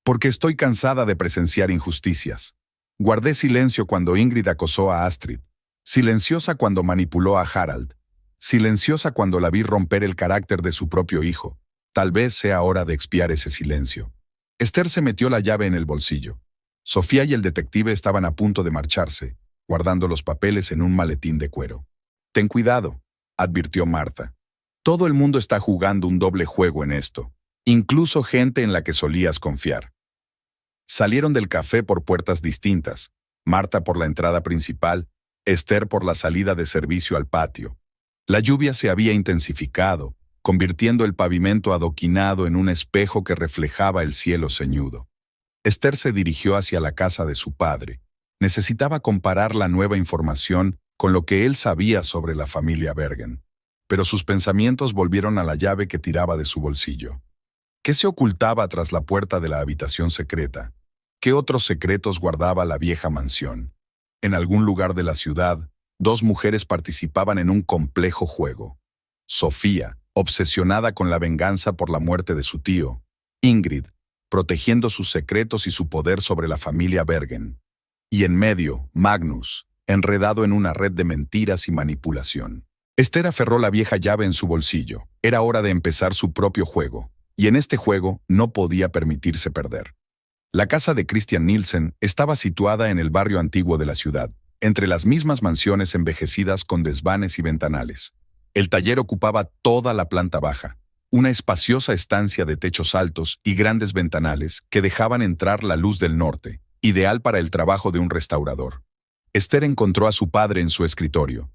Speaker 1: Porque estoy cansada de presenciar injusticias. Guardé silencio cuando Ingrid acosó a Astrid, silenciosa cuando manipuló a Harald, silenciosa cuando la vi romper el carácter de su propio hijo. Tal vez sea hora de expiar ese silencio». Esther se metió la llave en el bolsillo. Sofía y el detective estaban a punto de marcharse, guardando los papeles en un maletín de cuero. «Ten cuidado», advirtió Marta. «Todo el mundo está jugando un doble juego en esto, incluso gente en la que solías confiar». Salieron del café por puertas distintas, Marta por la entrada principal, Esther por la salida de servicio al patio. La lluvia se había intensificado, convirtiendo el pavimento adoquinado en un espejo que reflejaba el cielo ceñudo. Esther se dirigió hacia la casa de su padre. Necesitaba comparar la nueva información con lo que él sabía sobre la familia Bergen. Pero sus pensamientos volvieron a la llave que tiraba de su bolsillo. ¿Qué se ocultaba tras la puerta de la habitación secreta? ¿Qué otros secretos guardaba la vieja mansión? En algún lugar de la ciudad, dos mujeres participaban en un complejo juego. Sofía, obsesionada con la venganza por la muerte de su tío. Ingrid, protegiendo sus secretos y su poder sobre la familia Bergen. Y en medio, Magnus, enredado en una red de mentiras y manipulación. Esther aferró la vieja llave en su bolsillo. Era hora de empezar su propio juego, y en este juego no podía permitirse perder. La casa de Christian Nielsen estaba situada en el barrio antiguo de la ciudad, entre las mismas mansiones envejecidas con desvanes y ventanales. El taller ocupaba toda la planta baja, una espaciosa estancia de techos altos y grandes ventanales que dejaban entrar la luz del norte, ideal para el trabajo de un restaurador. Esther encontró a su padre en su escritorio.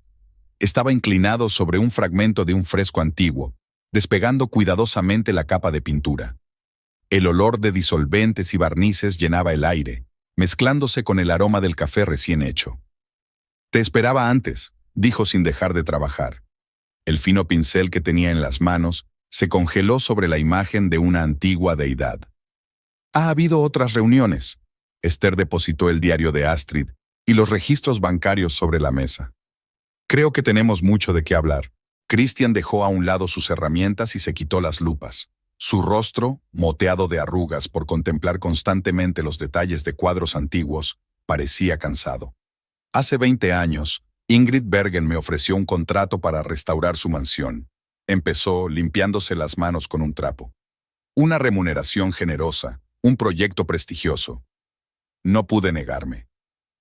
Speaker 1: Estaba inclinado sobre un fragmento de un fresco antiguo, despegando cuidadosamente la capa de pintura. El olor de disolventes y barnices llenaba el aire, mezclándose con el aroma del café recién hecho. «Te esperaba antes», dijo sin dejar de trabajar. El fino pincel que tenía en las manos se congeló sobre la imagen de una antigua deidad. «Ha habido otras reuniones». Esther depositó el diario de Astrid y los registros bancarios sobre la mesa. «Creo que tenemos mucho de qué hablar». Christian dejó a un lado sus herramientas y se quitó las lupas. Su rostro, moteado de arrugas por contemplar constantemente los detalles de cuadros antiguos, parecía cansado. «Hace 20 años, Ingrid Bergen me ofreció un contrato para restaurar su mansión». Empezó limpiándose las manos con un trapo. «Una remuneración generosa, un proyecto prestigioso. No pude negarme.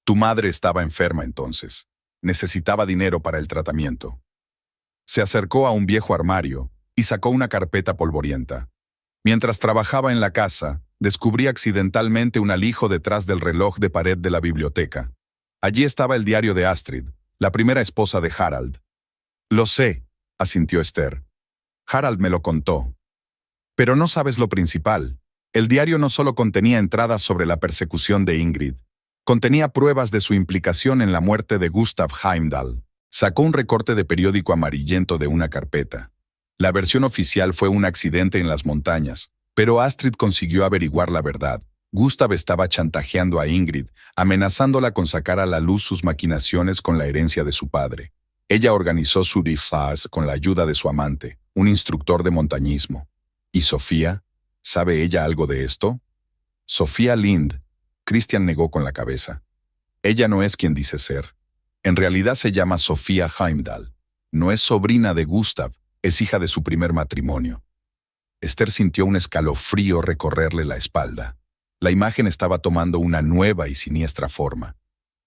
Speaker 1: Tu madre estaba enferma entonces. Necesitaba dinero para el tratamiento. Se acercó a un viejo armario y sacó una carpeta polvorienta. Mientras trabajaba en la casa, descubrí accidentalmente un alijo detrás del reloj de pared de la biblioteca. Allí estaba el diario de Astrid, la primera esposa de Harald. Lo sé, asintió Esther. Harald me lo contó. Pero no sabes lo principal. El diario no solo contenía entradas sobre la persecución de Ingrid, contenía pruebas de su implicación en la muerte de Gustav Heimdall. Sacó un recorte de periódico amarillento de una carpeta. La versión oficial fue un accidente en las montañas, pero Astrid consiguió averiguar la verdad. Gustav estaba chantajeando a Ingrid, amenazándola con sacar a la luz sus maquinaciones con la herencia de su padre. Ella organizó su disfraz con la ayuda de su amante, un instructor de montañismo. ¿Y Sofía? ¿Sabe ella algo de esto? Sofía Lind. Christian negó con la cabeza. Ella no es quien dice ser. En realidad se llama Sofía Heimdall. No es sobrina de Gustav, es hija de su primer matrimonio. Esther sintió un escalofrío recorrerle la espalda. La imagen estaba tomando una nueva y siniestra forma.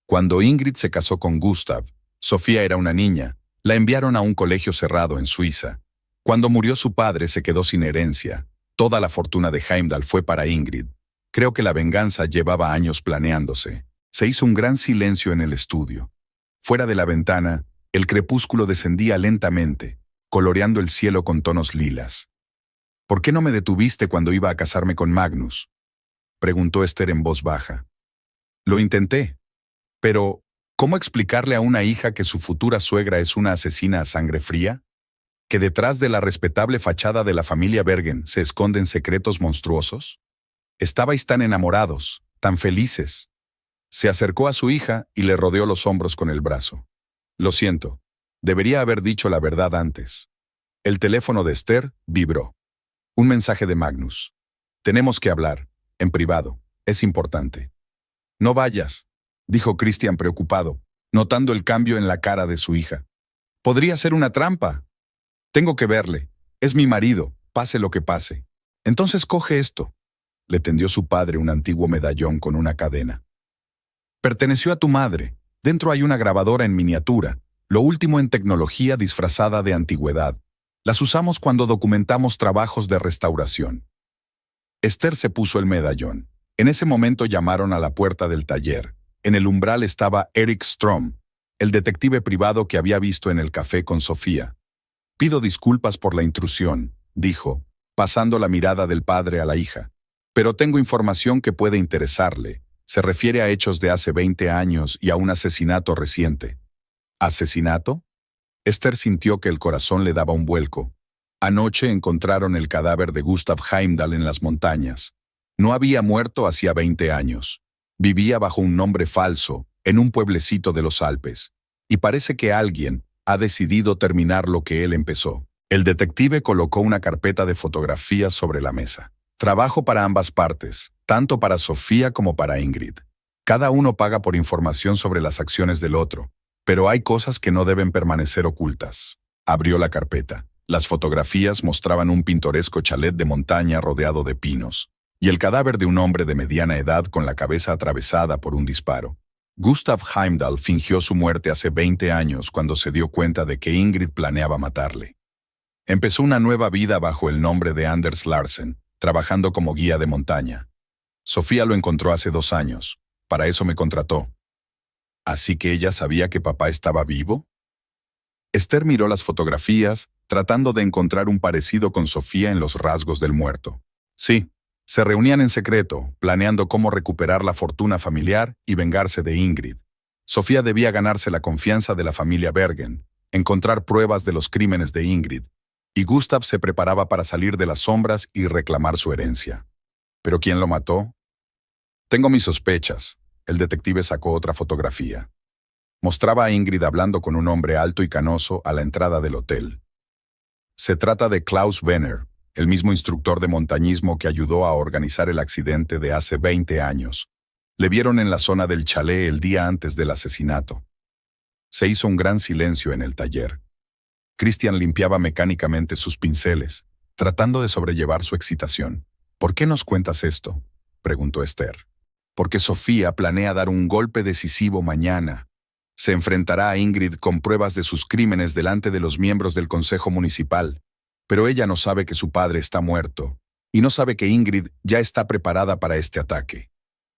Speaker 1: Cuando Ingrid se casó con Gustav, Sofía era una niña. La enviaron a un colegio cerrado en Suiza. Cuando murió su padre se quedó sin herencia. Toda la fortuna de Heimdall fue para Ingrid. Creo que la venganza llevaba años planeándose. Se hizo un gran silencio en el estudio. Fuera de la ventana, el crepúsculo descendía lentamente, coloreando el cielo con tonos lilas. ¿Por qué no me detuviste cuando iba a casarme con Magnus?, preguntó Esther en voz baja. Lo intenté. Pero, ¿cómo explicarle a una hija que su futura suegra es una asesina a sangre fría? ¿Que detrás de la respetable fachada de la familia Bergen se esconden secretos monstruosos? Estabais tan enamorados, tan felices. Se acercó a su hija y le rodeó los hombros con el brazo. Lo siento, debería haber dicho la verdad antes. El teléfono de Esther vibró. Un mensaje de Magnus. Tenemos que hablar, en privado, es importante. No vayas, dijo Christian preocupado, notando el cambio en la cara de su hija. Podría ser una trampa. Tengo que verle, es mi marido, pase lo que pase. Entonces coge esto. Le tendió su padre un antiguo medallón con una cadena. Perteneció a tu madre. Dentro hay una grabadora en miniatura, lo último en tecnología disfrazada de antigüedad. Las usamos cuando documentamos trabajos de restauración. Esther se puso el medallón. En ese momento llamaron a la puerta del taller. En el umbral estaba Eric Strom, el detective privado que había visto en el café con Sofía. Pido disculpas por la intrusión, dijo, pasando la mirada del padre a la hija. Pero tengo información que puede interesarle. Se refiere a hechos de hace 20 años y a un asesinato reciente. ¿Asesinato? Esther sintió que el corazón le daba un vuelco. Anoche encontraron el cadáver de Gustav Heimdall en las montañas. No había muerto hacía 20 años. Vivía bajo un nombre falso, en un pueblecito de los Alpes. Y parece que alguien ha decidido terminar lo que él empezó. El detective colocó una carpeta de fotografías sobre la mesa. Trabajo para ambas partes, tanto para Sofía como para Ingrid. Cada uno paga por información sobre las acciones del otro, pero hay cosas que no deben permanecer ocultas. Abrió la carpeta. Las fotografías mostraban un pintoresco chalet de montaña rodeado de pinos, y el cadáver de un hombre de mediana edad con la cabeza atravesada por un disparo. Gustav Heimdall fingió su muerte hace 20 años cuando se dio cuenta de que Ingrid planeaba matarle. Empezó una nueva vida bajo el nombre de Anders Larsen, trabajando como guía de montaña. Sofía lo encontró hace 2 años. Para eso me contrató. ¿Así que ella sabía que papá estaba vivo? Esther miró las fotografías, tratando de encontrar un parecido con Sofía en los rasgos del muerto. Sí, se reunían en secreto, planeando cómo recuperar la fortuna familiar y vengarse de Ingrid. Sofía debía ganarse la confianza de la familia Bergen, encontrar pruebas de los crímenes de Ingrid, y Gustav se preparaba para salir de las sombras y reclamar su herencia. ¿Pero quién lo mató? Tengo mis sospechas. El detective sacó otra fotografía. Mostraba a Ingrid hablando con un hombre alto y canoso a la entrada del hotel. Se trata de Klaus Benner, el mismo instructor de montañismo que ayudó a organizar el accidente de hace 20 años. Le vieron en la zona del chalet el día antes del asesinato. Se hizo un gran silencio en el taller. Christian limpiaba mecánicamente sus pinceles, tratando de sobrellevar su excitación. ¿Por qué nos cuentas esto? preguntó Esther. Porque Sofía planea dar un golpe decisivo mañana. Se enfrentará a Ingrid con pruebas de sus crímenes delante de los miembros del Consejo Municipal. Pero ella no sabe que su padre está muerto, y no sabe que Ingrid ya está preparada para este ataque.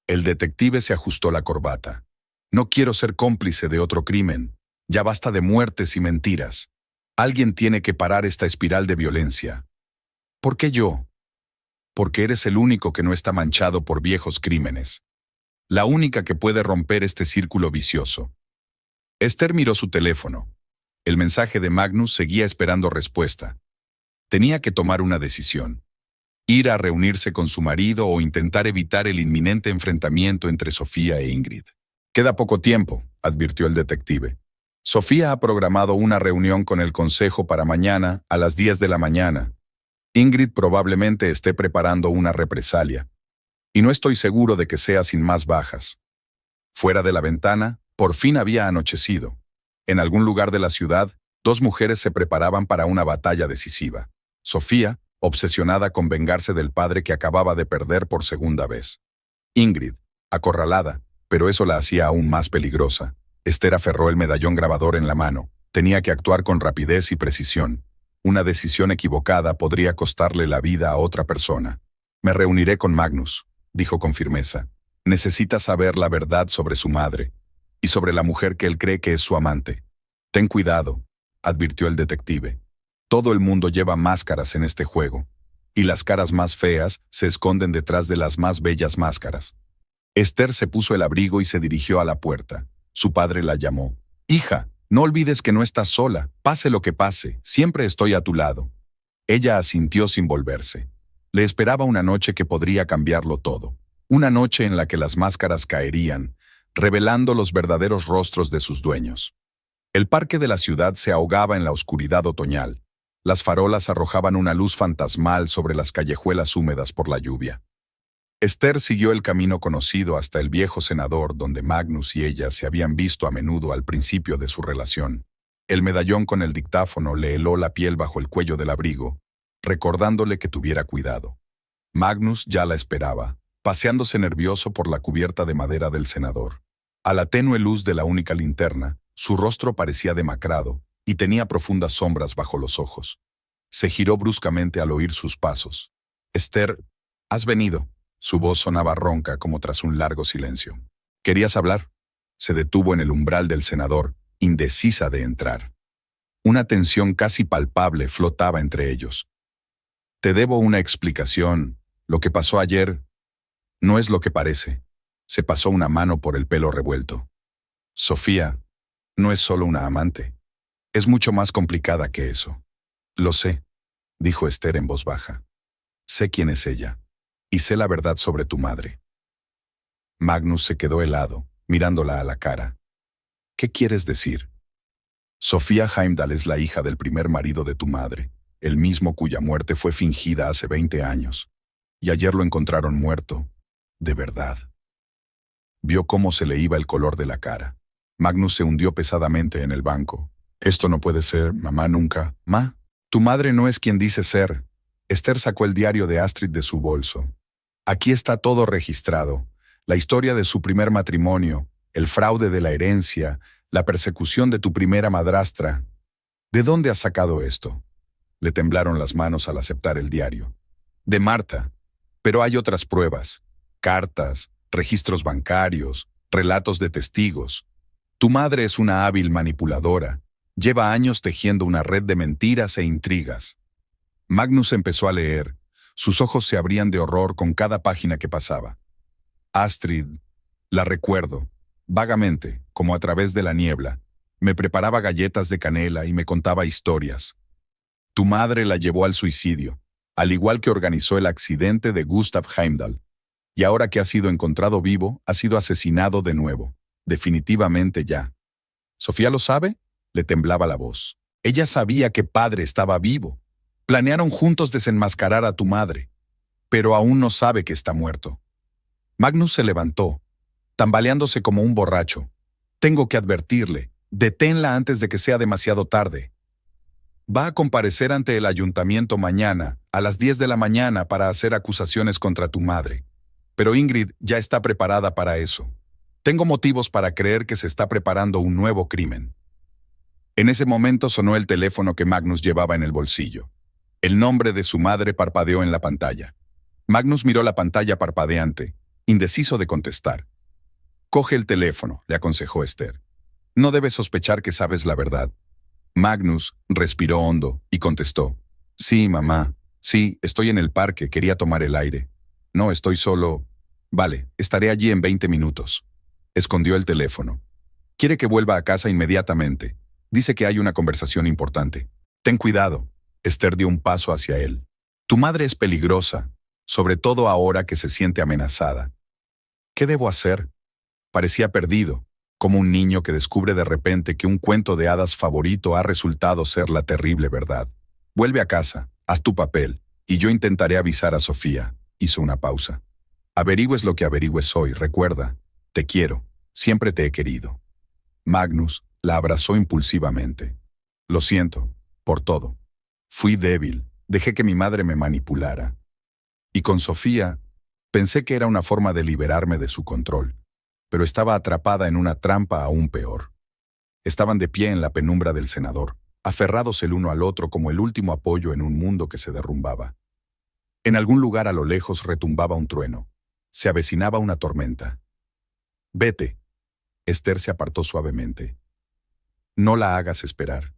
Speaker 1: El detective se ajustó la corbata. No quiero ser cómplice de otro crimen. Ya basta de muertes y mentiras. Alguien tiene que parar esta espiral de violencia. ¿Por qué yo? Porque eres el único que no está manchado por viejos crímenes. La única que puede romper este círculo vicioso. Esther miró su teléfono. El mensaje de Magnus seguía esperando respuesta. Tenía que tomar una decisión. Ir a reunirse con su marido o intentar evitar el inminente enfrentamiento entre Sofía e Ingrid. Queda poco tiempo, advirtió el detective. Sofía ha programado una reunión con el consejo para mañana a las 10 de la mañana. Ingrid probablemente esté preparando una represalia. Y no estoy seguro de que sea sin más bajas. Fuera de la ventana, por fin había anochecido. En algún lugar de la ciudad, dos mujeres se preparaban para una batalla decisiva. Sofía, obsesionada con vengarse del padre que acababa de perder por segunda vez. Ingrid, acorralada, pero eso la hacía aún más peligrosa. Esther aferró el medallón grabador en la mano. Tenía que actuar con rapidez y precisión. Una decisión equivocada podría costarle la vida a otra persona. Me reuniré con Magnus, dijo con firmeza. Necesita saber la verdad sobre su madre y sobre la mujer que él cree que es su amante. Ten cuidado, advirtió el detective. Todo el mundo lleva máscaras en este juego, y las caras más feas se esconden detrás de las más bellas máscaras. Esther se puso el abrigo y se dirigió a la puerta. Su padre la llamó. Hija, no olvides que no estás sola. Pase lo que pase, siempre estoy a tu lado. Ella asintió sin volverse. Le esperaba una noche que podría cambiarlo todo. Una noche en la que las máscaras caerían, revelando los verdaderos rostros de sus dueños. El parque de la ciudad se ahogaba en la oscuridad otoñal. Las farolas arrojaban una luz fantasmal sobre las callejuelas húmedas por la lluvia. Esther siguió el camino conocido hasta el viejo cenador donde Magnus y ella se habían visto a menudo al principio de su relación. El medallón con el dictáfono le heló la piel bajo el cuello del abrigo, recordándole que tuviera cuidado. Magnus ya la esperaba, paseándose nervioso por la cubierta de madera del cenador. A la tenue luz de la única linterna, su rostro parecía demacrado y tenía profundas sombras bajo los ojos. Se giró bruscamente al oír sus pasos. Esther, ¿has venido? Su voz sonaba ronca como tras un largo silencio. ¿Querías hablar? Se detuvo en el umbral del cenador, indecisa de entrar. Una tensión casi palpable flotaba entre ellos. Te debo una explicación. Lo que pasó ayer no es lo que parece. Se pasó una mano por el pelo revuelto. Sofía no es solo una amante. Es mucho más complicada que eso. Lo sé, dijo Esther en voz baja. Sé quién es ella. Y sé la verdad sobre tu madre. Magnus se quedó helado, mirándola a la cara. ¿Qué quieres decir? Sofía Heimdall es la hija del primer marido de tu madre, el mismo cuya muerte fue fingida hace 20 años. Y ayer lo encontraron muerto, de verdad. Vio cómo se le iba el color de la cara. Magnus se hundió pesadamente en el banco. Esto no puede ser, mamá, nunca. Ma, tu madre no es quien dice ser. Esther sacó el diario de Astrid de su bolso. Aquí está todo registrado. La historia de su primer matrimonio, el fraude de la herencia, la persecución de tu primera madrastra. ¿De dónde has sacado esto? Le temblaron las manos al aceptar el diario. De Marta. Pero hay otras pruebas. Cartas, registros bancarios, relatos de testigos. Tu madre es una hábil manipuladora. Lleva años tejiendo una red de mentiras e intrigas. Magnus empezó a leer. Sus ojos se abrían de horror con cada página que pasaba. Astrid, la recuerdo, vagamente, como a través de la niebla. Me preparaba galletas de canela y me contaba historias. Tu madre la llevó al suicidio, al igual que organizó el accidente de Gustav Heimdall. Y ahora que ha sido encontrado vivo, ha sido asesinado de nuevo. Definitivamente ya. ¿Sofía lo sabe? Le temblaba la voz. Ella sabía que padre estaba vivo. Planearon juntos desenmascarar a tu madre, pero aún no sabe que está muerto. Magnus se levantó, tambaleándose como un borracho. Tengo que advertirle, deténla antes de que sea demasiado tarde. Va a comparecer ante el ayuntamiento mañana, a las 10 de la mañana, para hacer acusaciones contra tu madre. pero Ingrid ya está preparada para eso. Tengo motivos para creer que se está preparando un nuevo crimen. En ese momento sonó el teléfono que Magnus llevaba en el bolsillo. El nombre de su madre parpadeó en la pantalla. Magnus miró la pantalla parpadeante, indeciso de contestar. «Coge el teléfono», le aconsejó Esther. «No debes sospechar que sabes la verdad». Magnus respiró hondo y contestó. «Sí, mamá. Sí, estoy en el parque, quería tomar el aire. No, estoy solo. Vale, estaré allí en 20 minutos». Escondió el teléfono. «Quiere que vuelva a casa inmediatamente. Dice que hay una conversación importante. Ten cuidado». Esther dio un paso hacia él. «Tu madre es peligrosa, sobre todo ahora que se siente amenazada». «¿Qué debo hacer?» Parecía perdido, como un niño que descubre de repente que un cuento de hadas favorito ha resultado ser la terrible verdad. «Vuelve a casa, haz tu papel, y yo intentaré avisar a Sofía». Hizo una pausa. «Averigües lo que averigües hoy, recuerda. Te quiero, siempre te he querido». Magnus la abrazó impulsivamente. «Lo siento, por todo. Fui débil, dejé que mi madre me manipulara. Y con Sofía, pensé que era una forma de liberarme de su control, pero estaba atrapada en una trampa aún peor». Estaban de pie en la penumbra del cenador, aferrados el uno al otro como el último apoyo en un mundo que se derrumbaba. En algún lugar a lo lejos retumbaba un trueno. Se avecinaba una tormenta. «Vete». Esther se apartó suavemente. «No la hagas esperar.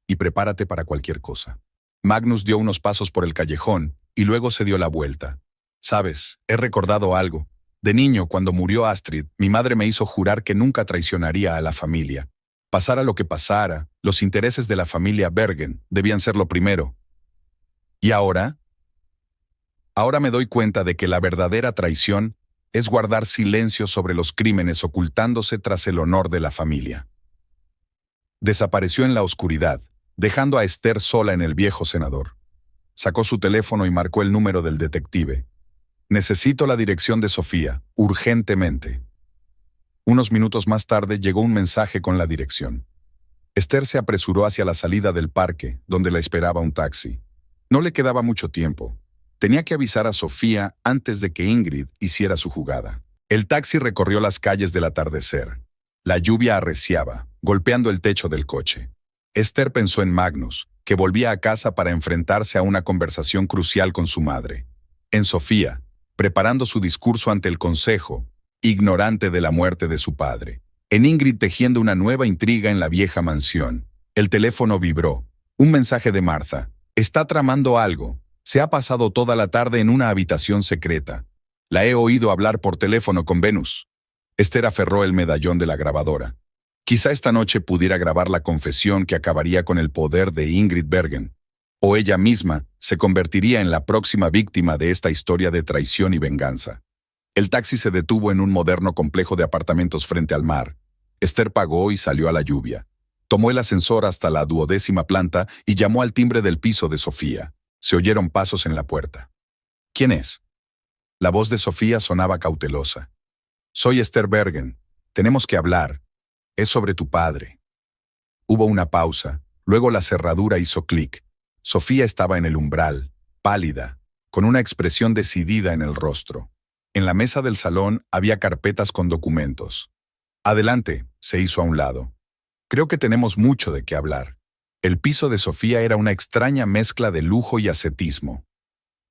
Speaker 1: Y prepárate para cualquier cosa». Magnus dio unos pasos por el callejón y luego se dio la vuelta. «Sabes, he recordado algo. De niño, cuando murió Astrid, mi madre me hizo jurar que nunca traicionaría a la familia. Pasara lo que pasara, los intereses de la familia Bergen debían ser lo primero. ¿Y ahora? Ahora me doy cuenta de que la verdadera traición es guardar silencio sobre los crímenes ocultándose tras el honor de la familia». Desapareció en la oscuridad, dejando a Esther sola en el viejo cenador. Sacó su teléfono y marcó el número del detective. «Necesito la dirección de Sofía, urgentemente». Unos minutos más tarde llegó un mensaje con la dirección. Esther se apresuró hacia la salida del parque, donde la esperaba un taxi. No le quedaba mucho tiempo. Tenía que avisar a Sofía antes de que Ingrid hiciera su jugada. El taxi recorrió las calles del atardecer. La lluvia arreciaba, golpeando el techo del coche. Esther pensó en Magnus, que volvía a casa para enfrentarse a una conversación crucial con su madre. En Sofía, preparando su discurso ante el consejo, ignorante de la muerte de su padre. En Ingrid tejiendo una nueva intriga en la vieja mansión. El teléfono vibró. Un mensaje de Martha. «Está tramando algo. Se ha pasado toda la tarde en una habitación secreta. La he oído hablar por teléfono con Venus». Esther aferró el medallón de la grabadora. Quizá esta noche pudiera grabar la confesión que acabaría con el poder de Ingrid Bergen. O ella misma se convertiría en la próxima víctima de esta historia de traición y venganza. El taxi se detuvo en un moderno complejo de apartamentos frente al mar. Esther pagó y salió a la lluvia. Tomó el ascensor hasta la 12ª planta y llamó al timbre del piso de Sofía. Se oyeron pasos en la puerta. «¿Quién es?». La voz de Sofía sonaba cautelosa. «Soy Esther Bergen. Tenemos que hablar. Es sobre tu padre». Hubo una pausa. Luego la cerradura hizo clic. Sofía estaba en el umbral, pálida, con una expresión decidida en el rostro. En la mesa del salón había carpetas con documentos. «Adelante», se hizo a un lado. «Creo que tenemos mucho de qué hablar». El piso de Sofía era una extraña mezcla de lujo y ascetismo.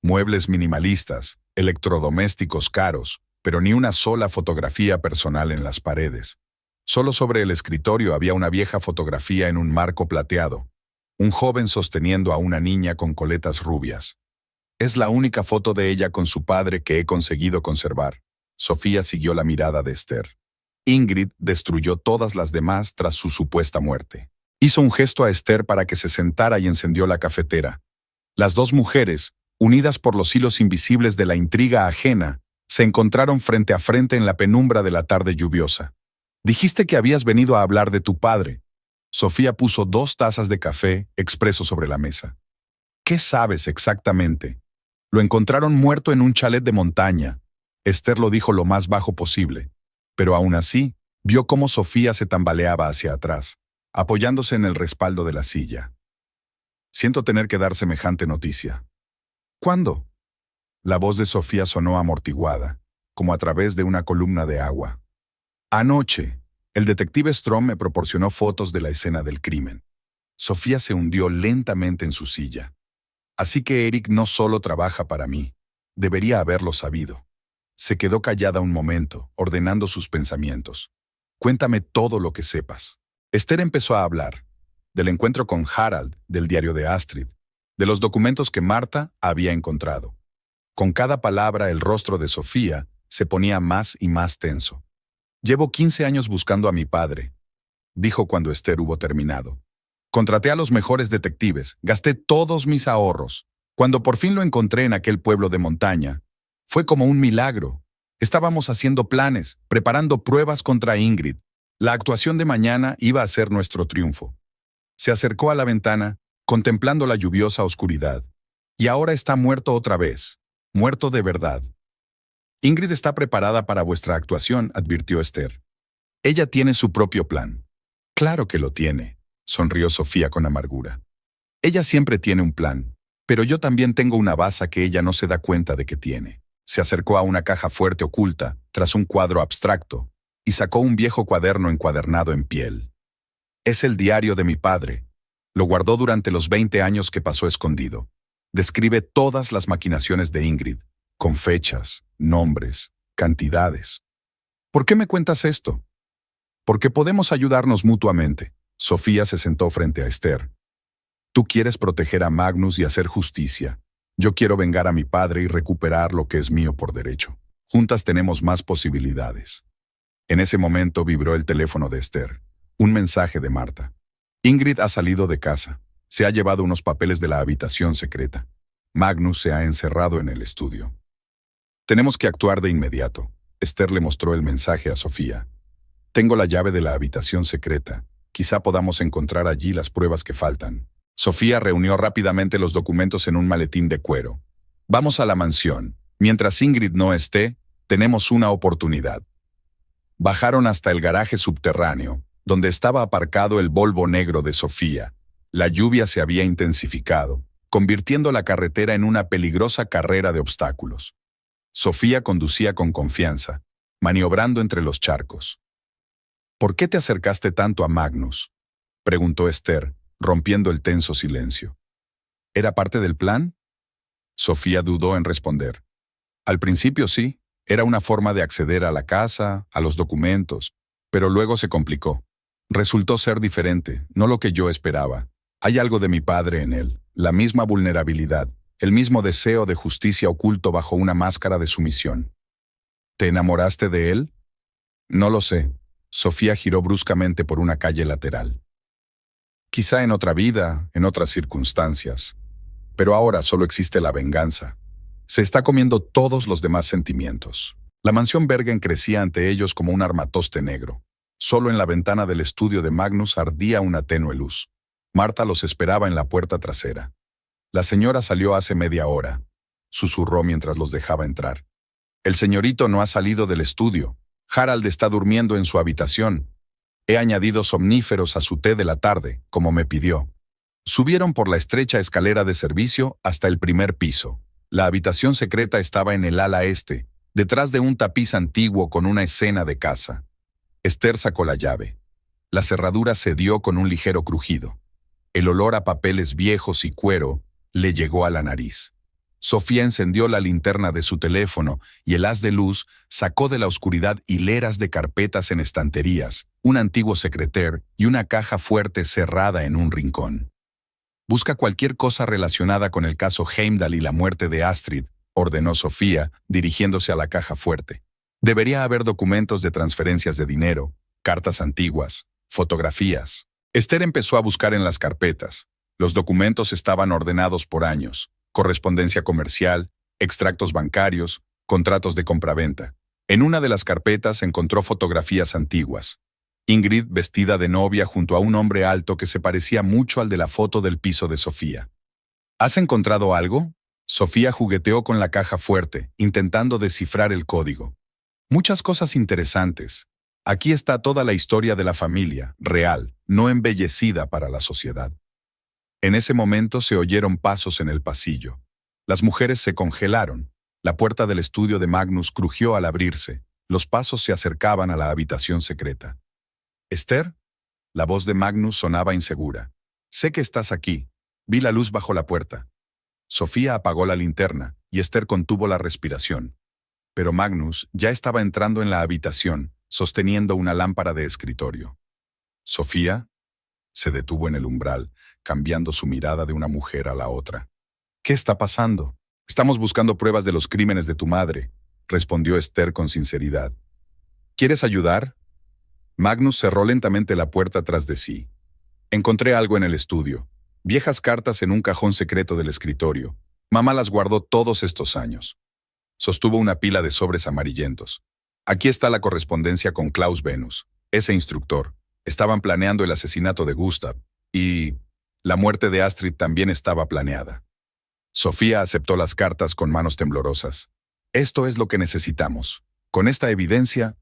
Speaker 1: Muebles minimalistas, electrodomésticos caros, pero ni una sola fotografía personal en las paredes. Solo sobre el escritorio había una vieja fotografía en un marco plateado. Un joven sosteniendo a una niña con coletas rubias. «Es la única foto de ella con su padre que he conseguido conservar». Sofía siguió la mirada de Esther. Ingrid destruyó todas las demás tras su supuesta muerte. Hizo un gesto a Esther para que se sentara y encendió la cafetera. Las dos mujeres, unidas por los hilos invisibles de la intriga ajena, se encontraron frente a frente en la penumbra de la tarde lluviosa. «Dijiste que habías venido a hablar de tu padre». Sofía puso 2 tazas de café expreso sobre la mesa. «¿Qué sabes exactamente?». «Lo encontraron muerto en un chalet de montaña». Esther lo dijo lo más bajo posible, pero aún así vio cómo Sofía se tambaleaba hacia atrás, apoyándose en el respaldo de la silla. «Siento tener que dar semejante noticia». «¿Cuándo?». La voz de Sofía sonó amortiguada. como a través de una columna de agua. Anoche, el detective Strom me proporcionó fotos de la escena del crimen. Sofía se hundió lentamente en su silla. Así que Eric no solo trabaja para mí. Debería haberlo sabido. Se quedó callada un momento, ordenando sus pensamientos. Cuéntame todo lo que sepas. Esther empezó a hablar. Del encuentro con Harald, del diario de Astrid, de los documentos que Marta había encontrado. Con cada palabra el rostro de Sofía se ponía más y más tenso. Llevo 15 años buscando a mi padre, dijo cuando Esther hubo terminado. Contraté a los mejores detectives, gasté todos mis ahorros. Cuando por fin lo encontré en aquel pueblo de montaña, fue como un milagro. Estábamos haciendo planes, preparando pruebas contra Ingrid. La actuación de mañana iba a ser nuestro triunfo. Se acercó a la ventana, contemplando la lluviosa oscuridad. Y ahora está muerto otra vez. Muerto de verdad. Ingrid está preparada para vuestra actuación, advirtió Esther. Ella tiene su propio plan. Claro que lo tiene, sonrió Sofía con amargura. Ella siempre tiene un plan, pero yo también tengo una baza que ella no se da cuenta de que tiene. Se acercó a una caja fuerte oculta, tras un cuadro abstracto, y sacó un viejo cuaderno encuadernado en piel. Es el diario de mi padre. Lo guardó durante los 20 años que pasó escondido. Describe todas las maquinaciones de Ingrid, con fechas, nombres, cantidades. ¿Por qué me cuentas esto? Porque podemos ayudarnos mutuamente. Sofía se sentó frente a Esther. Tú quieres proteger a Magnus y hacer justicia. Yo quiero vengar a mi padre y recuperar lo que es mío por derecho. Juntas tenemos más posibilidades. En ese momento vibró el teléfono de Esther. Un mensaje de Marta. Ingrid ha salido de casa. Se ha llevado unos papeles de la habitación secreta. Magnus se ha encerrado en el estudio. Tenemos que actuar de inmediato. Esther le mostró el mensaje a Sofía. Tengo la llave de la habitación secreta. Quizá podamos encontrar allí las pruebas que faltan. Sofía reunió rápidamente los documentos en un maletín de cuero. Vamos a la mansión. Mientras Ingrid no esté, tenemos una oportunidad. Bajaron hasta el garaje subterráneo, donde estaba aparcado el Volvo negro de Sofía. La lluvia se había intensificado, convirtiendo la carretera en una peligrosa carrera de obstáculos. Sofía conducía con confianza, maniobrando entre los charcos. ¿Por qué te acercaste tanto a Magnus?, preguntó Esther, rompiendo el tenso silencio. ¿Era parte del plan? Sofía dudó en responder. Al principio sí, era una forma de acceder a la casa, a los documentos, pero luego se complicó. Resultó ser diferente, no lo que yo esperaba. Hay algo de mi padre en él, la misma vulnerabilidad, el mismo deseo de justicia oculto bajo una máscara de sumisión. ¿Te enamoraste de él? No lo sé. Sofía giró bruscamente por una calle lateral. Quizá en otra vida, en otras circunstancias. Pero ahora solo existe la venganza. Se está comiendo todos los demás sentimientos. La mansión Bergen crecía ante ellos como un armatoste negro. Solo en la ventana del estudio de Magnus ardía una tenue luz. Marta los esperaba en la puerta trasera. La señora salió hace media hora, susurró mientras los dejaba entrar. El señorito no ha salido del estudio. Harald está durmiendo en su habitación. He añadido somníferos a su té de la tarde, como me pidió. Subieron por la estrecha escalera de servicio hasta el primer piso. La habitación secreta estaba en el ala este, detrás de un tapiz antiguo con una escena de caza. Esther sacó la llave. La cerradura cedió con un ligero crujido. El olor a papeles viejos y cuero le llegó a la nariz. Sofía encendió la linterna de su teléfono y el haz de luz sacó de la oscuridad hileras de carpetas en estanterías, un antiguo secretaire y una caja fuerte cerrada en un rincón. Busca cualquier cosa relacionada con el caso Heimdall y la muerte de Astrid, ordenó Sofía, dirigiéndose a la caja fuerte. Debería haber documentos de transferencias de dinero, cartas antiguas, fotografías. Esther empezó a buscar en las carpetas. Los documentos estaban ordenados por años. Correspondencia comercial, extractos bancarios, contratos de compraventa. En una de las carpetas encontró fotografías antiguas. Ingrid vestida de novia junto a un hombre alto que se parecía mucho al de la foto del piso de Sofía. ¿Has encontrado algo? Sofía jugueteó con la caja fuerte, intentando descifrar el código. Muchas cosas interesantes. Aquí está toda la historia de la familia, real, no embellecida para la sociedad. En ese momento se oyeron pasos en el pasillo. Las mujeres se congelaron. La puerta del estudio de Magnus crujió al abrirse. Los pasos se acercaban a la habitación secreta. «¿Esther?» La voz de Magnus sonaba insegura. «Sé que estás aquí. Vi la luz bajo la puerta». Sofía apagó la linterna y Esther contuvo la respiración. Pero Magnus ya estaba entrando en la habitación, sosteniendo una lámpara de escritorio. «¿Sofía?» Se detuvo en el umbral, cambiando su mirada de una mujer a la otra. «¿Qué está pasando?» «Estamos buscando pruebas de los crímenes de tu madre», respondió Esther con sinceridad. «¿Quieres ayudar?» Magnus cerró lentamente la puerta tras de sí. «Encontré algo en el estudio. Viejas cartas en un cajón secreto del escritorio. Mamá las guardó todos estos años». Sostuvo una pila de sobres amarillentos. «Aquí está la correspondencia con Klaus Venus, ese instructor. Estaban planeando el asesinato de Gustav, y la muerte de Astrid también estaba planeada». Sofía aceptó las cartas con manos temblorosas. «Esto es lo que necesitamos. Con esta evidencia…»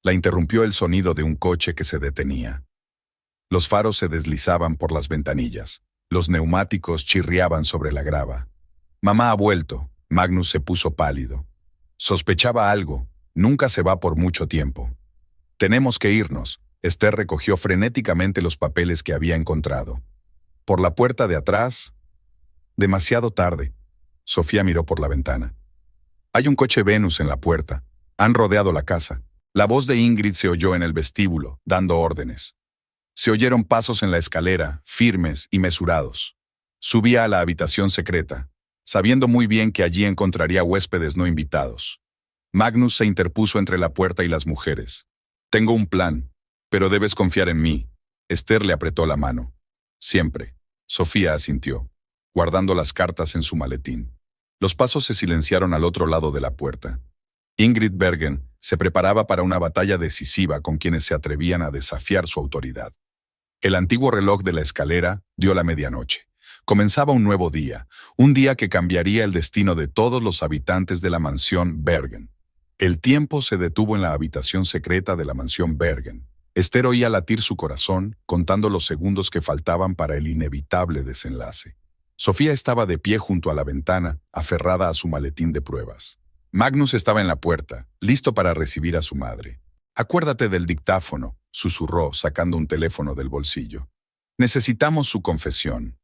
Speaker 1: La interrumpió el sonido de un coche que se detenía. Los faros se deslizaban por las ventanillas. Los neumáticos chirriaban sobre la grava. «Mamá ha vuelto». Magnus se puso pálido. Sospechaba algo. Nunca se va por mucho tiempo. «Tenemos que irnos». Esther recogió frenéticamente los papeles que había encontrado. Por la puerta de atrás… Demasiado tarde. Sofía miró por la ventana. Hay un coche Venus en la puerta. Han rodeado la casa. La voz de Ingrid se oyó en el vestíbulo, dando órdenes. Se oyeron pasos en la escalera, firmes y mesurados. Subía a la habitación secreta, sabiendo muy bien que allí encontraría huéspedes no invitados. Magnus se interpuso entre la puerta y las mujeres. «Tengo un plan, pero debes confiar en mí». Esther le apretó la mano. «Siempre». Sofía asintió, guardando las cartas en su maletín. Los pasos se silenciaron al otro lado de la puerta. Ingrid Bergen se preparaba para una batalla decisiva con quienes se atrevían a desafiar su autoridad. El antiguo reloj de la escalera dio la medianoche. Comenzaba un nuevo día, un día que cambiaría el destino de todos los habitantes de la mansión Bergen. El tiempo se detuvo en la habitación secreta de la mansión Bergen. Esther oía latir su corazón, contando los segundos que faltaban para el inevitable desenlace. Sofía estaba de pie junto a la ventana, aferrada a su maletín de pruebas. Magnus estaba en la puerta, listo para recibir a su madre. «Acuérdate del dictáfono», susurró, sacando un teléfono del bolsillo. «Necesitamos su confesión».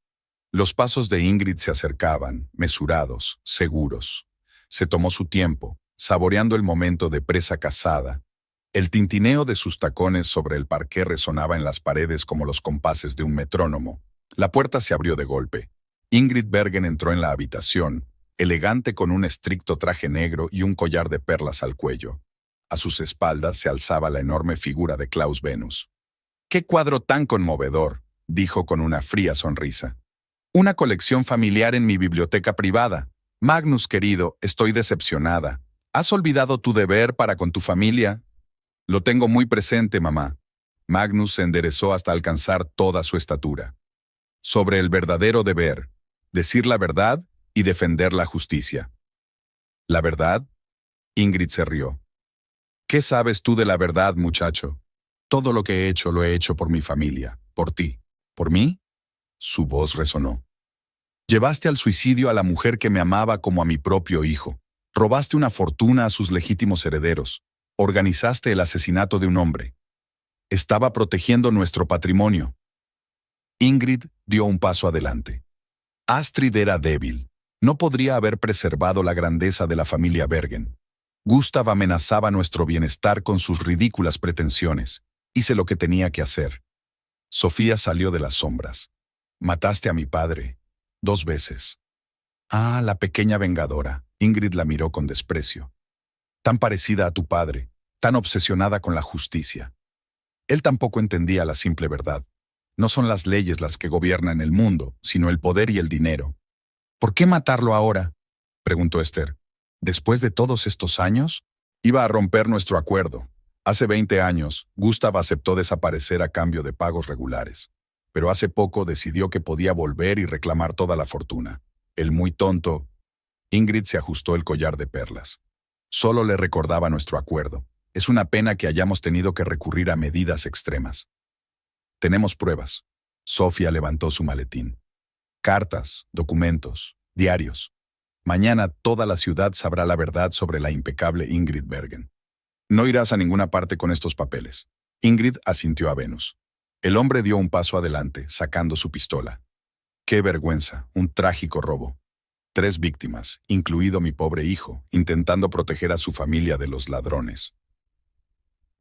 Speaker 1: Los pasos de Ingrid se acercaban, mesurados, seguros. Se tomó su tiempo, saboreando el momento de presa cazada. El tintineo de sus tacones sobre el parqué resonaba en las paredes como los compases de un metrónomo. La puerta se abrió de golpe. Ingrid Bergen entró en la habitación, elegante con un estricto traje negro y un collar de perlas al cuello. A sus espaldas se alzaba la enorme figura de Klaus Venus. «¡Qué cuadro tan conmovedor!», dijo con una fría sonrisa. «Una colección familiar en mi biblioteca privada. Magnus, querido, estoy decepcionada. ¿Has olvidado tu deber para con tu familia?» «Lo tengo muy presente, mamá». Magnus se enderezó hasta alcanzar toda su estatura. «Sobre el verdadero deber, decir la verdad y defender la justicia». «¿La verdad?», Ingrid se rió. «¿Qué sabes tú de la verdad, muchacho? Todo lo que he hecho lo he hecho por mi familia, por ti. ¿Por mí?». Su voz resonó. «Llevaste al suicidio a la mujer que me amaba como a mi propio hijo. Robaste una fortuna a sus legítimos herederos. Organizaste el asesinato de un hombre. Estaba protegiendo nuestro patrimonio». Ingrid dio un paso adelante. Astrid era débil. No podría haber preservado la grandeza de la familia Bergen. Gustav amenazaba nuestro bienestar con sus ridículas pretensiones. Hice lo que tenía que hacer. Sofía salió de las sombras. «Mataste a mi padre. 2 veces». «Ah, la pequeña vengadora». Ingrid la miró con desprecio. «Tan parecida a tu padre, tan obsesionada con la justicia». Él tampoco entendía la simple verdad. No son las leyes las que gobiernan el mundo, sino el poder y el dinero. «¿Por qué matarlo ahora?», preguntó Esther. «¿Después de todos estos años?». «Iba a romper nuestro acuerdo. Hace 20 años, Gustav aceptó desaparecer a cambio de pagos regulares. Pero hace poco decidió que podía volver y reclamar toda la fortuna. El muy tonto…». Ingrid se ajustó el collar de perlas. «Solo le recordaba nuestro acuerdo. Es una pena que hayamos tenido que recurrir a medidas extremas». «Tenemos pruebas». Sofía levantó su maletín. «Cartas, documentos, diarios». Mañana toda la ciudad sabrá la verdad sobre la impecable Ingrid Bergen. No irás a ninguna parte con estos papeles. Ingrid asintió a Venus. El hombre dio un paso adelante, sacando su pistola. ¡Qué vergüenza! Un trágico robo. 3 víctimas, incluido mi pobre hijo, intentando proteger a su familia de los ladrones.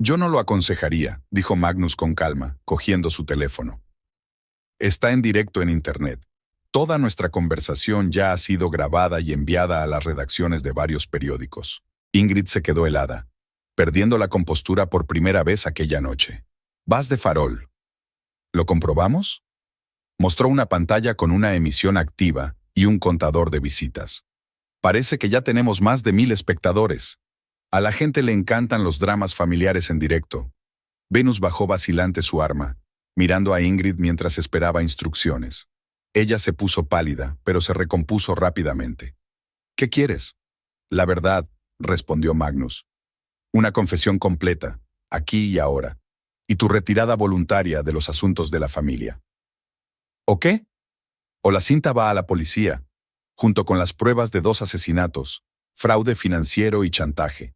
Speaker 1: Yo no lo aconsejaría, dijo Magnus con calma, cogiendo su teléfono. Está en directo en Internet. Toda nuestra conversación ya ha sido grabada y enviada a las redacciones de varios periódicos. Ingrid se quedó helada, perdiendo la compostura por primera vez aquella noche. Vas de farol. ¿Lo comprobamos? Mostró una pantalla con una emisión activa y un contador de visitas. Parece que ya tenemos más de 1000 espectadores. A la gente le encantan los dramas familiares en directo. Venus bajó vacilante su arma, mirando a Ingrid mientras esperaba instrucciones. Ella se puso pálida, pero se recompuso rápidamente. ¿Qué quieres? La verdad, respondió Magnus. Una confesión completa, aquí y ahora, y tu retirada voluntaria de los asuntos de la familia. ¿O qué? O la cinta va a la policía, junto con las pruebas de 2 asesinatos, fraude financiero y chantaje.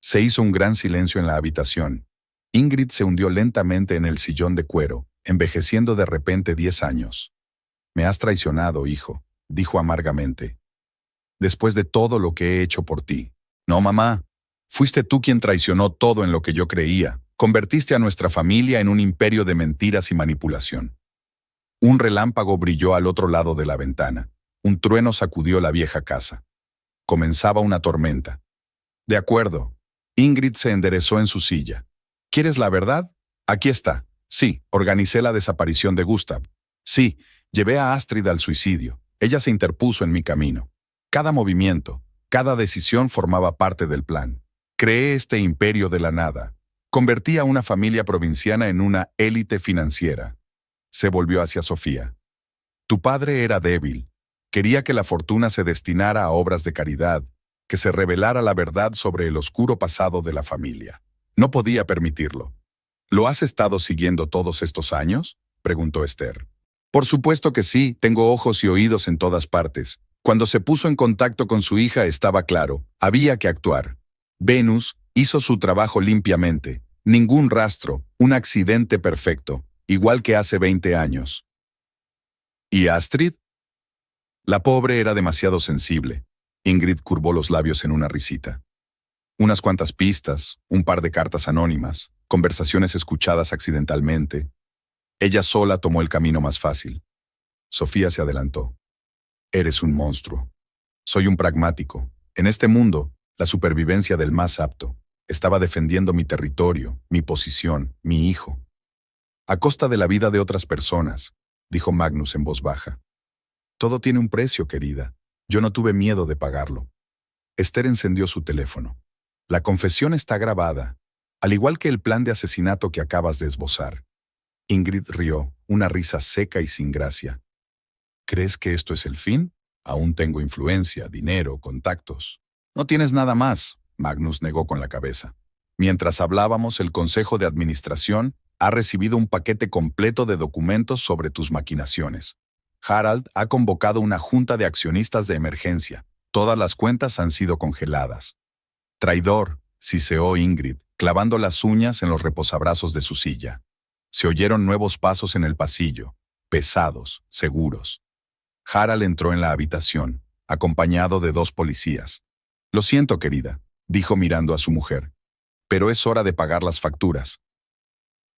Speaker 1: Se hizo un gran silencio en la habitación. Ingrid se hundió lentamente en el sillón de cuero, envejeciendo de repente 10 años. Me has traicionado, hijo, dijo amargamente. Después de todo lo que he hecho por ti. No, mamá. Fuiste tú quien traicionó todo en lo que yo creía. Convertiste a nuestra familia en un imperio de mentiras y manipulación. Un relámpago brilló al otro lado de la ventana. Un trueno sacudió la vieja casa. Comenzaba una tormenta. De acuerdo. Ingrid se enderezó en su silla. ¿Quieres la verdad? Aquí está. Sí, organicé la desaparición de Gustav. Sí, llevé a Astrid al suicidio. Ella se interpuso en mi camino. Cada movimiento, cada decisión formaba parte del plan. Creé este imperio de la nada. Convertí a una familia provinciana en una élite financiera. Se volvió hacia Sofía. Tu padre era débil. Quería que la fortuna se destinara a obras de caridad, que se revelara la verdad sobre el oscuro pasado de la familia. No podía permitirlo. ¿Lo has estado siguiendo todos estos años?, preguntó Esther. Por supuesto que sí, tengo ojos y oídos en todas partes. Cuando se puso en contacto con su hija estaba claro, había que actuar. Venus hizo su trabajo limpiamente. Ningún rastro, un accidente perfecto, igual que hace 20 años. ¿Y Astrid? La pobre era demasiado sensible. Ingrid curvó los labios en una risita. Unas cuantas pistas, un par de cartas anónimas, conversaciones escuchadas accidentalmente. Ella sola tomó el camino más fácil. Sofía se adelantó. Eres un monstruo. Soy un pragmático. En este mundo, la supervivencia del más apto. Estaba defendiendo mi territorio, mi posición, mi hijo. A costa de la vida de otras personas, dijo Magnus en voz baja. Todo tiene un precio, querida. Yo no tuve miedo de pagarlo. Esther encendió su teléfono. La confesión está grabada, al igual que el plan de asesinato que acabas de esbozar. Ingrid rió, una risa seca y sin gracia. ¿Crees que esto es el fin? Aún tengo influencia, dinero, contactos. No tienes nada más, Magnus negó con la cabeza. Mientras hablábamos, el Consejo de Administración ha recibido un paquete completo de documentos sobre tus maquinaciones. Harald ha convocado una junta de accionistas de emergencia. Todas las cuentas han sido congeladas. Traidor, siseó Ingrid, clavando las uñas en los reposabrazos de su silla. Se oyeron nuevos pasos en el pasillo, pesados, seguros. Harald entró en la habitación, acompañado de 2 policías. Lo siento, querida, dijo mirando a su mujer, pero es hora de pagar las facturas.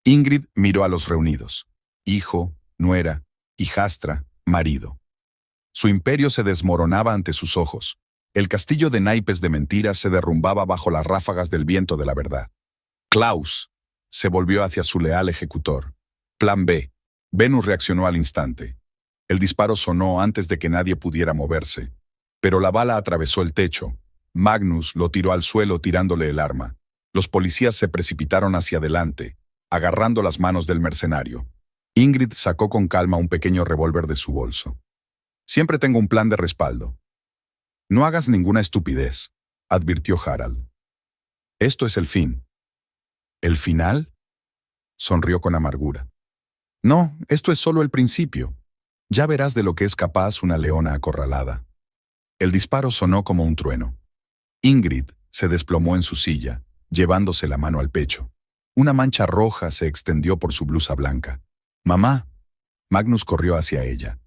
Speaker 1: Ingrid miró a los reunidos. Hijo, nuera, hijastra, marido. Su imperio se desmoronaba ante sus ojos. El castillo de naipes de mentiras se derrumbaba bajo las ráfagas del viento de la verdad. Klaus se volvió hacia su leal ejecutor. Plan B. Venus reaccionó al instante. El disparo sonó antes de que nadie pudiera moverse, pero la bala atravesó el techo. Magnus lo tiró al suelo tirándole el arma. Los policías se precipitaron hacia adelante, agarrando las manos del mercenario. Ingrid sacó con calma un pequeño revólver de su bolso. Siempre tengo un plan de respaldo. No hagas ninguna estupidez, advirtió Harald. Esto es el fin. ¿El final? Sonrió con amargura. No, esto es solo el principio. Ya verás de lo que es capaz una leona acorralada. El disparo sonó como un trueno. Ingrid se desplomó en su silla, llevándose la mano al pecho. Una mancha roja se extendió por su blusa blanca. «Mamá». Magnus corrió hacia ella.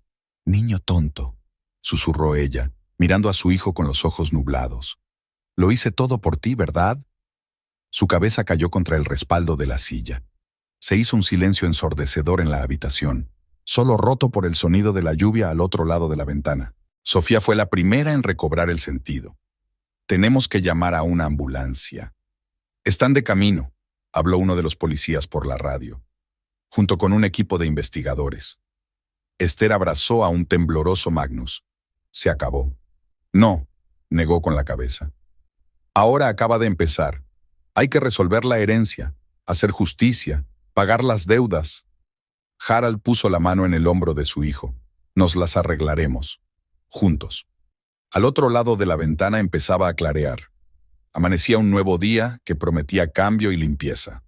Speaker 1: «Niño tonto», susurró ella, mirando a su hijo con los ojos nublados. «Lo hice todo por ti, ¿verdad?». Su cabeza cayó contra el respaldo de la silla. Se hizo un silencio ensordecedor en la habitación, solo roto por el sonido de la lluvia al otro lado de la ventana. Sofía fue la primera en recobrar el sentido. «Tenemos que llamar a una ambulancia». «Están de camino», habló uno de los policías por la radio, junto con un equipo de investigadores. Esther abrazó a un tembloroso Magnus. «Se acabó». «No», negó con la cabeza. «Ahora acaba de empezar. Hay que resolver la herencia, hacer justicia, pagar las deudas». Harald puso la mano en el hombro de su hijo. «Nos las arreglaremos. Juntos». Al otro lado de la ventana empezaba a clarear. Amanecía un nuevo día que prometía cambio y limpieza.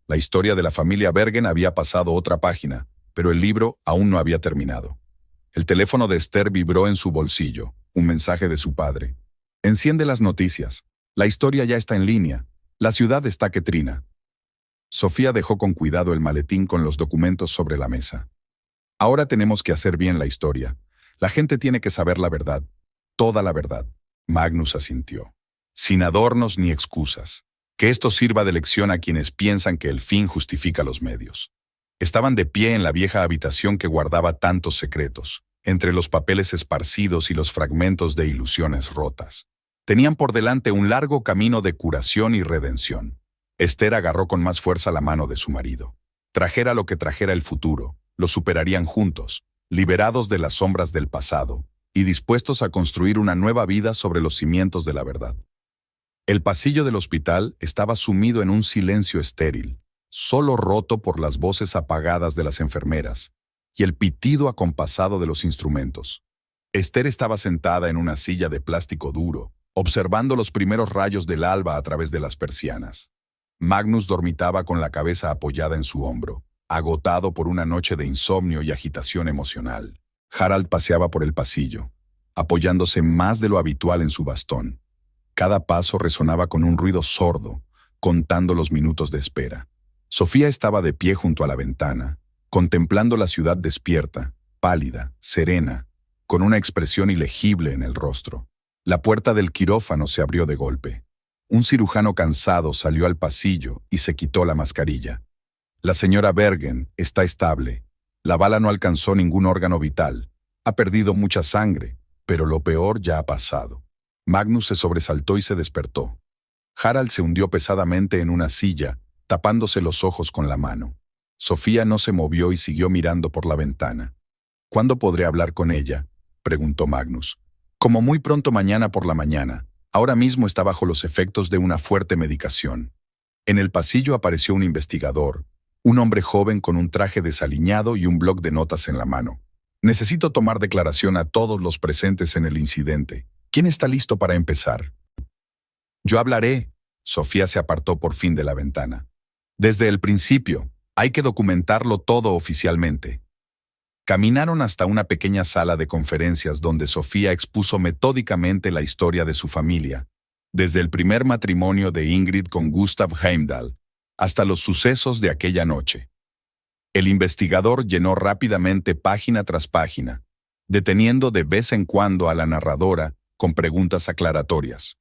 Speaker 1: La historia de la familia Bergen había pasado otra página, pero el libro aún no había terminado. El teléfono de Esther vibró en su bolsillo, un mensaje de su padre. «Enciende las noticias. La historia ya está en línea. La ciudad está que trina». Sofía dejó con cuidado el maletín con los documentos sobre la mesa. «Ahora tenemos que hacer bien la historia. La gente tiene que saber la verdad. Toda la verdad». Magnus asintió. «Sin adornos ni excusas. Que esto sirva de lección a quienes piensan que el fin justifica los medios». Estaban de pie en la vieja habitación que guardaba tantos secretos, entre los papeles esparcidos y los fragmentos de ilusiones rotas. Tenían por delante un largo camino de curación y redención. Esther agarró con más fuerza la mano de su marido. Trajera lo que trajera el futuro, lo superarían juntos, liberados de las sombras del pasado, y dispuestos a construir una nueva vida sobre los cimientos de la verdad. El pasillo del hospital estaba sumido en un silencio estéril, solo roto por las voces apagadas de las enfermeras y el pitido acompasado de los instrumentos. Esther estaba sentada en una silla de plástico duro, observando los primeros rayos del alba a través de las persianas. Magnus dormitaba con la cabeza apoyada en su hombro, agotado por una noche de insomnio y agitación emocional. Harald paseaba por el pasillo, apoyándose más de lo habitual en su bastón. Cada paso resonaba con un ruido sordo, contando los minutos de espera. Sofía estaba de pie junto a la ventana, contemplando la ciudad despierta, pálida, serena, con una expresión ilegible en el rostro. La puerta del quirófano se abrió de golpe. Un cirujano cansado salió al pasillo y se quitó la mascarilla. «La señora Bergen está estable. La bala no alcanzó ningún órgano vital. Ha perdido mucha sangre, pero lo peor ya ha pasado». Magnus se sobresaltó y se despertó. Harald se hundió pesadamente en una silla, tapándose los ojos con la mano. Sofía no se movió y siguió mirando por la ventana. «¿Cuándo podré hablar con ella?», preguntó Magnus. «Como muy pronto mañana por la mañana. Ahora mismo está bajo los efectos de una fuerte medicación». En el pasillo apareció un investigador, un hombre joven con un traje desaliñado y un bloc de notas en la mano. «Necesito tomar declaración a todos los presentes en el incidente. ¿Quién está listo para empezar?». «Yo hablaré». Sofía se apartó por fin de la ventana. «Desde el principio. Hay que documentarlo todo oficialmente». Caminaron hasta una pequeña sala de conferencias donde Sofía expuso metódicamente la historia de su familia, desde el primer matrimonio de Ingrid con Gustav Heimdall hasta los sucesos de aquella noche. El investigador llenó rápidamente página tras página, deteniendo de vez en cuando a la narradora con preguntas aclaratorias.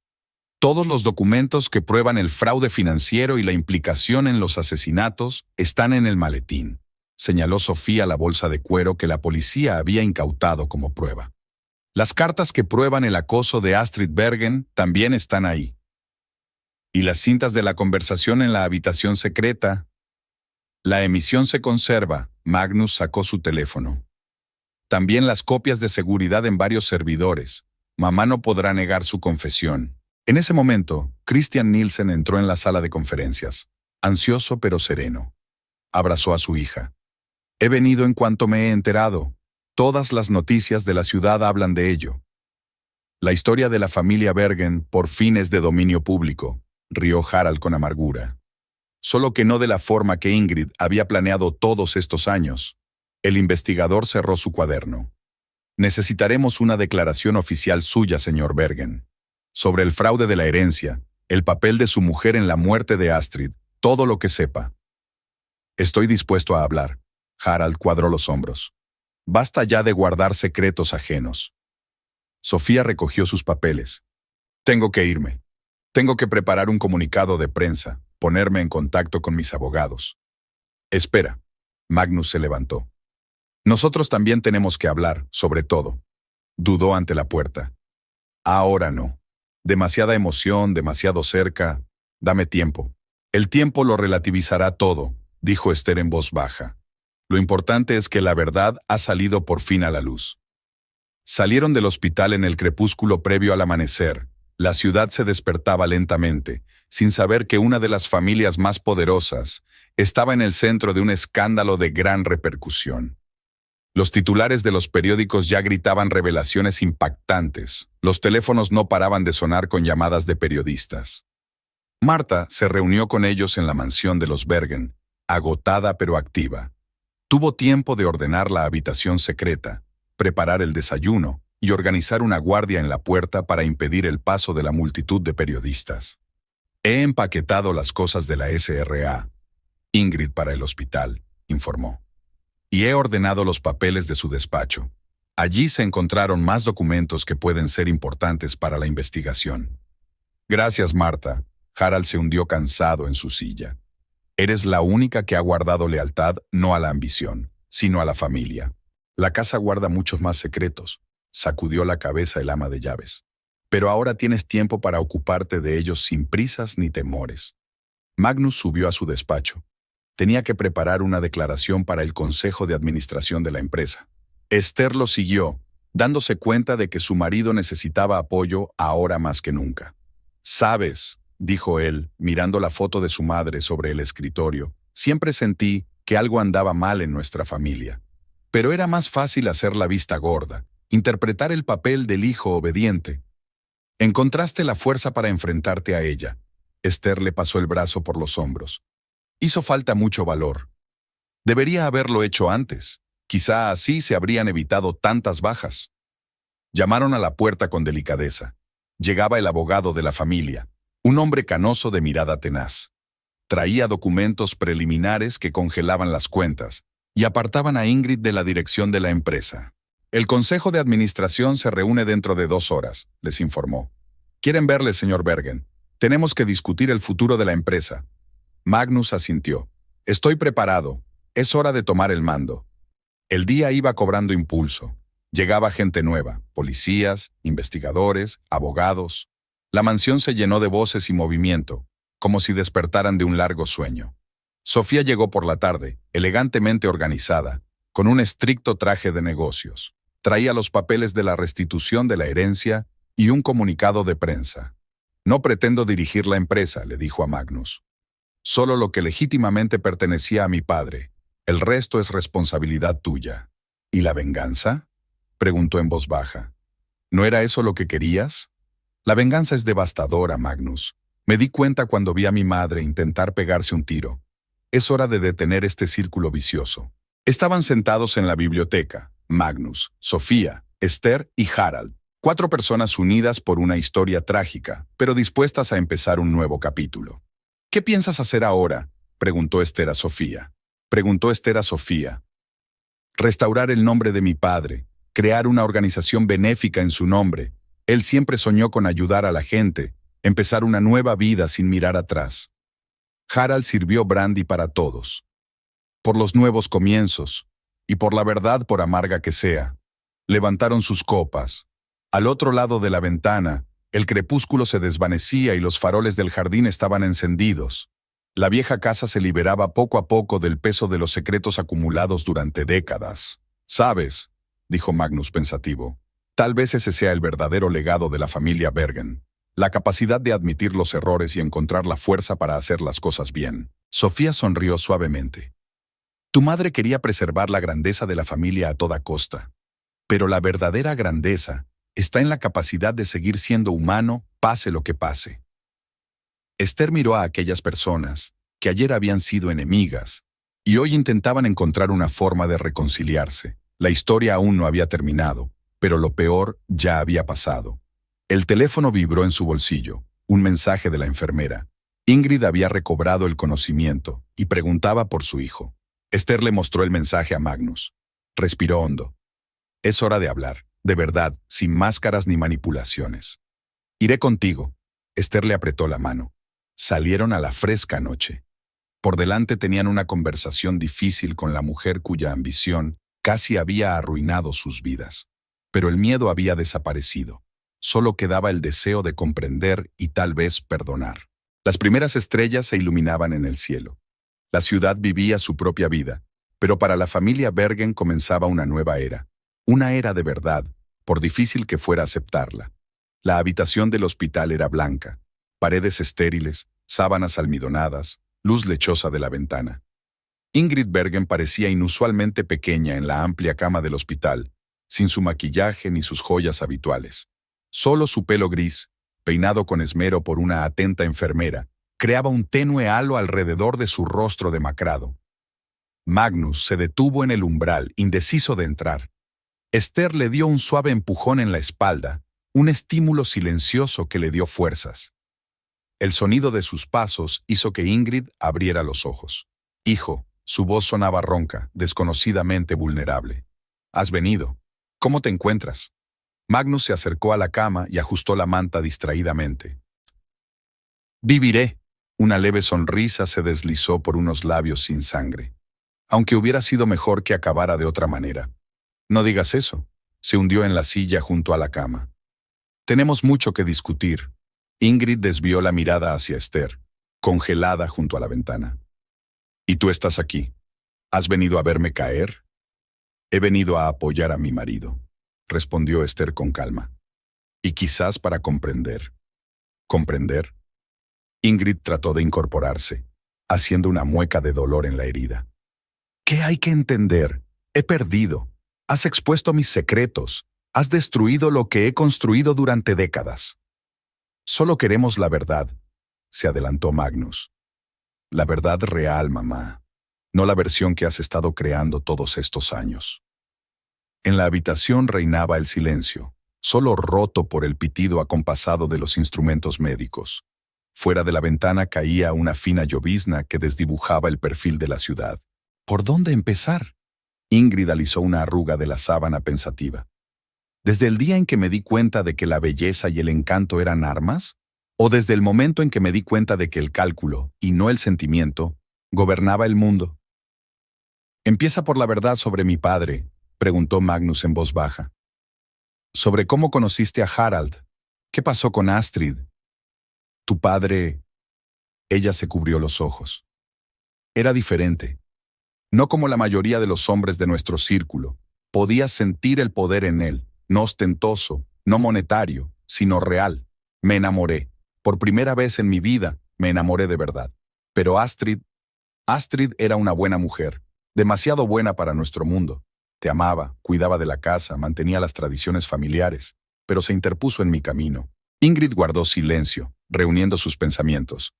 Speaker 1: «Todos los documentos que prueban el fraude financiero y la implicación en los asesinatos están en el maletín», señaló Sofía la bolsa de cuero que la policía había incautado como prueba. «Las cartas que prueban el acoso de Astrid Bergen también están ahí. Y las cintas de la conversación en la habitación secreta. La emisión se conserva». Magnus sacó su teléfono. «También las copias de seguridad en varios servidores. Mamá no podrá negar su confesión». En ese momento, Christian Nielsen entró en la sala de conferencias, ansioso pero sereno. Abrazó a su hija. «He venido en cuanto me he enterado. Todas las noticias de la ciudad hablan de ello». «La historia de la familia Bergen por fin es de dominio público», rió Harald con amargura. «Solo que no de la forma que Ingrid había planeado todos estos años». El investigador cerró su cuaderno. Necesitaremos una declaración oficial suya, señor Bergen. Sobre el fraude de la herencia, el papel de su mujer en la muerte de Astrid, todo lo que sepa. Estoy dispuesto a hablar. Harald cuadró los hombros. Basta ya de guardar secretos ajenos. Sofía recogió sus papeles. Tengo que irme. Tengo que preparar un comunicado de prensa, ponerme en contacto con mis abogados. Espera. Magnus se levantó. Nosotros también tenemos que hablar, sobre todo. Dudó ante la puerta. Ahora no. Demasiada emoción, demasiado cerca. Dame tiempo. El tiempo lo relativizará todo, dijo Esther en voz baja. Lo importante es que la verdad ha salido por fin a la luz. Salieron del hospital en el crepúsculo previo al amanecer. La ciudad se despertaba lentamente, sin saber que una de las familias más poderosas estaba en el centro de un escándalo de gran repercusión. Los titulares de los periódicos ya gritaban revelaciones impactantes. Los teléfonos no paraban de sonar con llamadas de periodistas. Marta se reunió con ellos en la mansión de los Bergen, agotada pero activa. Tuvo tiempo de ordenar la habitación secreta, preparar el desayuno y organizar una guardia en la puerta para impedir el paso de la multitud de periodistas. He empaquetado las cosas de la SRA, Ingrid para el hospital, informó. Y he ordenado los papeles de su despacho. Allí se encontraron más documentos que pueden ser importantes para la investigación. Gracias, Marta. Harald se hundió cansado en su silla. Eres la única que ha guardado lealtad no a la ambición, sino a la familia. La casa guarda muchos más secretos, sacudió la cabeza el ama de llaves. Pero ahora tienes tiempo para ocuparte de ellos sin prisas ni temores. Magnus subió a su despacho. Tenía que preparar una declaración para el consejo de administración de la empresa. Esther lo siguió, dándose cuenta de que su marido necesitaba apoyo ahora más que nunca. «Sabes», dijo él, mirando la foto de su madre sobre el escritorio, «siempre sentí que algo andaba mal en nuestra familia. Pero era más fácil hacer la vista gorda, interpretar el papel del hijo obediente. Encontraste la fuerza para enfrentarte a ella». Esther le pasó el brazo por los hombros. Hizo falta mucho valor. Debería haberlo hecho antes. Quizá así se habrían evitado tantas bajas. Llamaron a la puerta con delicadeza. Llegaba el abogado de la familia, un hombre canoso de mirada tenaz. Traía documentos preliminares que congelaban las cuentas y apartaban a Ingrid de la dirección de la empresa. El consejo de administración se reúne dentro de 2 horas, les informó. Quieren verle, señor Bergen. Tenemos que discutir el futuro de la empresa. Magnus asintió. Estoy preparado. Es hora de tomar el mando. El día iba cobrando impulso. Llegaba gente nueva, policías, investigadores, abogados. La mansión se llenó de voces y movimiento, como si despertaran de un largo sueño. Sofía llegó por la tarde, elegantemente organizada, con un estricto traje de negocios. Traía los papeles de la restitución de la herencia y un comunicado de prensa. No pretendo dirigir la empresa, le dijo a Magnus. Solo lo que legítimamente pertenecía a mi padre. El resto es responsabilidad tuya. ¿Y la venganza?, preguntó en voz baja. ¿No era eso lo que querías? La venganza es devastadora, Magnus. Me di cuenta cuando vi a mi madre intentar pegarse un tiro. Es hora de detener este círculo vicioso. Estaban sentados en la biblioteca, Magnus, Sofía, Esther y Harald. 4 personas unidas por una historia trágica, pero dispuestas a empezar un nuevo capítulo. ¿Qué piensas hacer ahora?, preguntó Esther a Sofía. Restaurar el nombre de mi padre, crear una organización benéfica en su nombre. Él siempre soñó con ayudar a la gente, empezar una nueva vida sin mirar atrás. Harald sirvió brandy para todos. Por los nuevos comienzos, y por la verdad por amarga que sea. Levantaron sus copas. Al otro lado de la ventana, el crepúsculo se desvanecía y los faroles del jardín estaban encendidos. La vieja casa se liberaba poco a poco del peso de los secretos acumulados durante décadas. «¿Sabes?», dijo Magnus pensativo. «Tal vez ese sea el verdadero legado de la familia Bergen. La capacidad de admitir los errores y encontrar la fuerza para hacer las cosas bien». Sofía sonrió suavemente. «Tu madre quería preservar la grandeza de la familia a toda costa. Pero la verdadera grandeza está en la capacidad de seguir siendo humano, pase lo que pase». Esther miró a aquellas personas que ayer habían sido enemigas y hoy intentaban encontrar una forma de reconciliarse. La historia aún no había terminado, Pero lo peor ya había pasado. El teléfono vibró en su bolsillo, un mensaje de la enfermera. Ingrid había recobrado el conocimiento y preguntaba por su hijo. Esther le mostró el mensaje a Magnus. Respiró hondo. Es hora de hablar, de verdad, sin máscaras ni manipulaciones. Iré contigo. Esther le apretó la mano. Salieron a la fresca noche. Por delante tenían una conversación difícil con la mujer cuya ambición casi había arruinado sus vidas. Pero el miedo había desaparecido. Solo quedaba el deseo de comprender y tal vez perdonar. Las primeras estrellas se iluminaban en el cielo. La ciudad vivía su propia vida, pero para la familia Bergen comenzaba una nueva era. Una era de verdad, por difícil que fuera aceptarla. La habitación del hospital era blanca, paredes estériles, sábanas almidonadas, luz lechosa de la ventana. Ingrid Bergen parecía inusualmente pequeña en la amplia cama del hospital, sin su maquillaje ni sus joyas habituales. Solo su pelo gris, peinado con esmero por una atenta enfermera, creaba un tenue halo alrededor de su rostro demacrado. Magnus se detuvo en el umbral, indeciso de entrar. Esther le dio un suave empujón en la espalda, un estímulo silencioso que le dio fuerzas. El sonido de sus pasos hizo que Ingrid abriera los ojos. «Hijo», su voz sonaba ronca, desconocidamente vulnerable. «¿Has venido? ¿Cómo te encuentras?» Magnus se acercó a la cama y ajustó la manta distraídamente. «Viviré». Una leve sonrisa se deslizó por unos labios sin sangre. «Aunque hubiera sido mejor que acabara de otra manera». «No digas eso». Se hundió en la silla junto a la cama. «Tenemos mucho que discutir». Ingrid desvió la mirada hacia Esther, congelada junto a la ventana. «¿Y tú estás aquí? ¿Has venido a verme caer?» «He venido a apoyar a mi marido», respondió Esther con calma. «Y quizás para comprender». «¿Comprender?» Ingrid trató de incorporarse, haciendo una mueca de dolor en la herida. «¿Qué hay que entender? He perdido. Has expuesto mis secretos. Has destruido lo que he construido durante décadas. Solo queremos la verdad», se adelantó Magnus. «La verdad real, mamá, no la versión que has estado creando todos estos años». En la habitación reinaba el silencio, solo roto por el pitido acompasado de los instrumentos médicos. Fuera de la ventana caía una fina llovizna que desdibujaba el perfil de la ciudad. ¿Por dónde empezar? Ingrid alisó una arruga de la sábana pensativa. ¿Desde el día en que me di cuenta de que la belleza y el encanto eran armas? ¿O desde el momento en que me di cuenta de que el cálculo, y no el sentimiento, gobernaba el mundo? «Empieza por la verdad sobre mi padre», preguntó Magnus en voz baja. «Sobre cómo conociste a Harald. ¿Qué pasó con Astrid? Tu padre...» Ella se cubrió los ojos. Era diferente. No como la mayoría de los hombres de nuestro círculo. Podías sentir el poder en él, no ostentoso, no monetario, sino real. Me enamoré. Por primera vez en mi vida, me enamoré de verdad. Pero Astrid era una buena mujer, demasiado buena para nuestro mundo. Te amaba, cuidaba de la casa, mantenía las tradiciones familiares, pero se interpuso en mi camino. Ingrid guardó silencio, reuniendo sus pensamientos.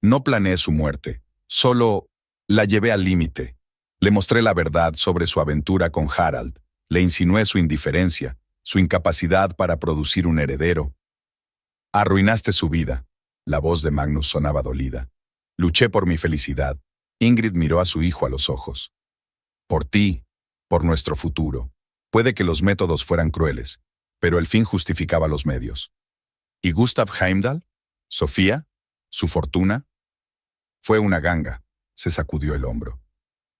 Speaker 1: No planeé su muerte, solo la llevé al límite. Le mostré la verdad sobre su aventura con Harald, le insinué su indiferencia, su incapacidad para producir un heredero. Arruinaste su vida. La voz de Magnus sonaba dolida. Luché por mi felicidad. Ingrid miró a su hijo a los ojos. Por ti, por nuestro futuro. Puede que los métodos fueran crueles, pero el fin justificaba los medios. ¿Y Gustav Heimdall? ¿Sofía? ¿Su fortuna? Fue una ganga. Se sacudió el hombro.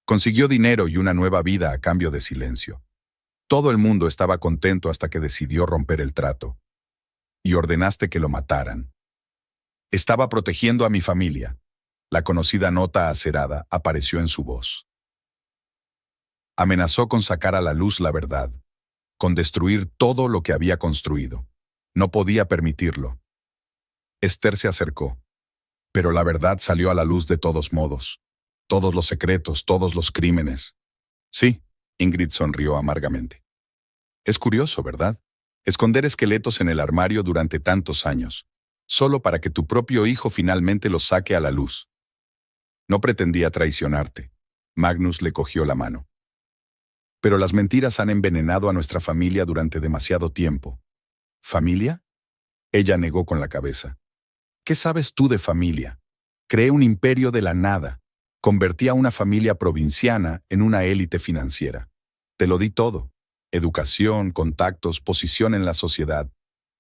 Speaker 1: Consiguió dinero y una nueva vida a cambio de silencio. Todo el mundo estaba contento hasta que decidió romper el trato. Y ordenaste que lo mataran. Estaba protegiendo a mi familia. La conocida nota acerada apareció en su voz. Amenazó con sacar a la luz la verdad, con destruir todo lo que había construido. No podía permitirlo. Esther se acercó. Pero la verdad salió a la luz de todos modos. Todos los secretos, todos los crímenes. Sí, Ingrid sonrió amargamente. Es curioso, ¿verdad? Esconder esqueletos en el armario durante tantos años, solo para que tu propio hijo finalmente los saque a la luz. No pretendía traicionarte. Magnus le cogió la mano. Pero las mentiras han envenenado a nuestra familia durante demasiado tiempo. ¿Familia? Ella negó con la cabeza. ¿Qué sabes tú de familia? Creé un imperio de la nada. Convertí a una familia provinciana en una élite financiera. Te lo di todo. Educación, contactos, posición en la sociedad.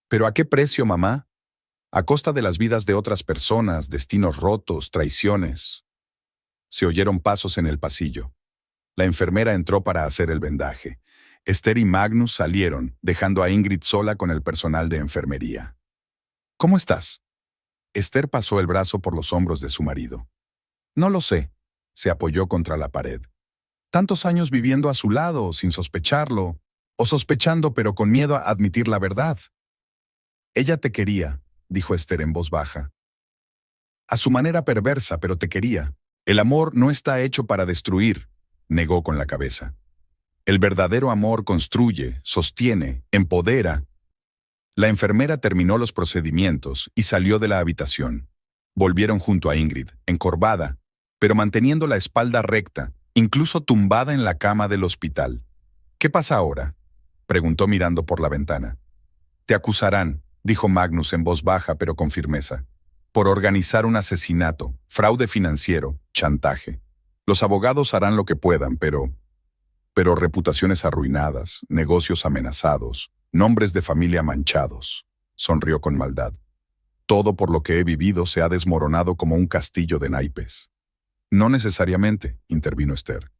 Speaker 1: ¿Pero a qué precio, mamá? A costa de las vidas de otras personas, destinos rotos, traiciones. Se oyeron pasos en el pasillo. La enfermera entró para hacer el vendaje. Esther y Magnus salieron, dejando a Ingrid sola con el personal de enfermería. ¿Cómo estás? Esther pasó el brazo por los hombros de su marido. No lo sé. Se apoyó contra la pared. Tantos años viviendo a su lado, sin sospecharlo, o sospechando pero con miedo a admitir la verdad. Ella te quería, dijo Esther en voz baja. A su manera perversa, pero te quería. El amor no está hecho para destruir, negó con la cabeza. El verdadero amor construye, sostiene, empodera. La enfermera terminó los procedimientos y salió de la habitación. Volvieron junto a Ingrid, encorvada, pero manteniendo la espalda recta, incluso tumbada en la cama del hospital. ¿Qué pasa ahora?, preguntó mirando por la ventana. Te acusarán, dijo Magnus en voz baja pero con firmeza, por organizar un asesinato, fraude financiero, chantaje. Los abogados harán lo que puedan, pero reputaciones arruinadas, negocios amenazados, nombres de familia manchados. Sonrió con maldad. Todo por lo que he vivido se ha desmoronado como un castillo de naipes. No necesariamente, intervino Esther.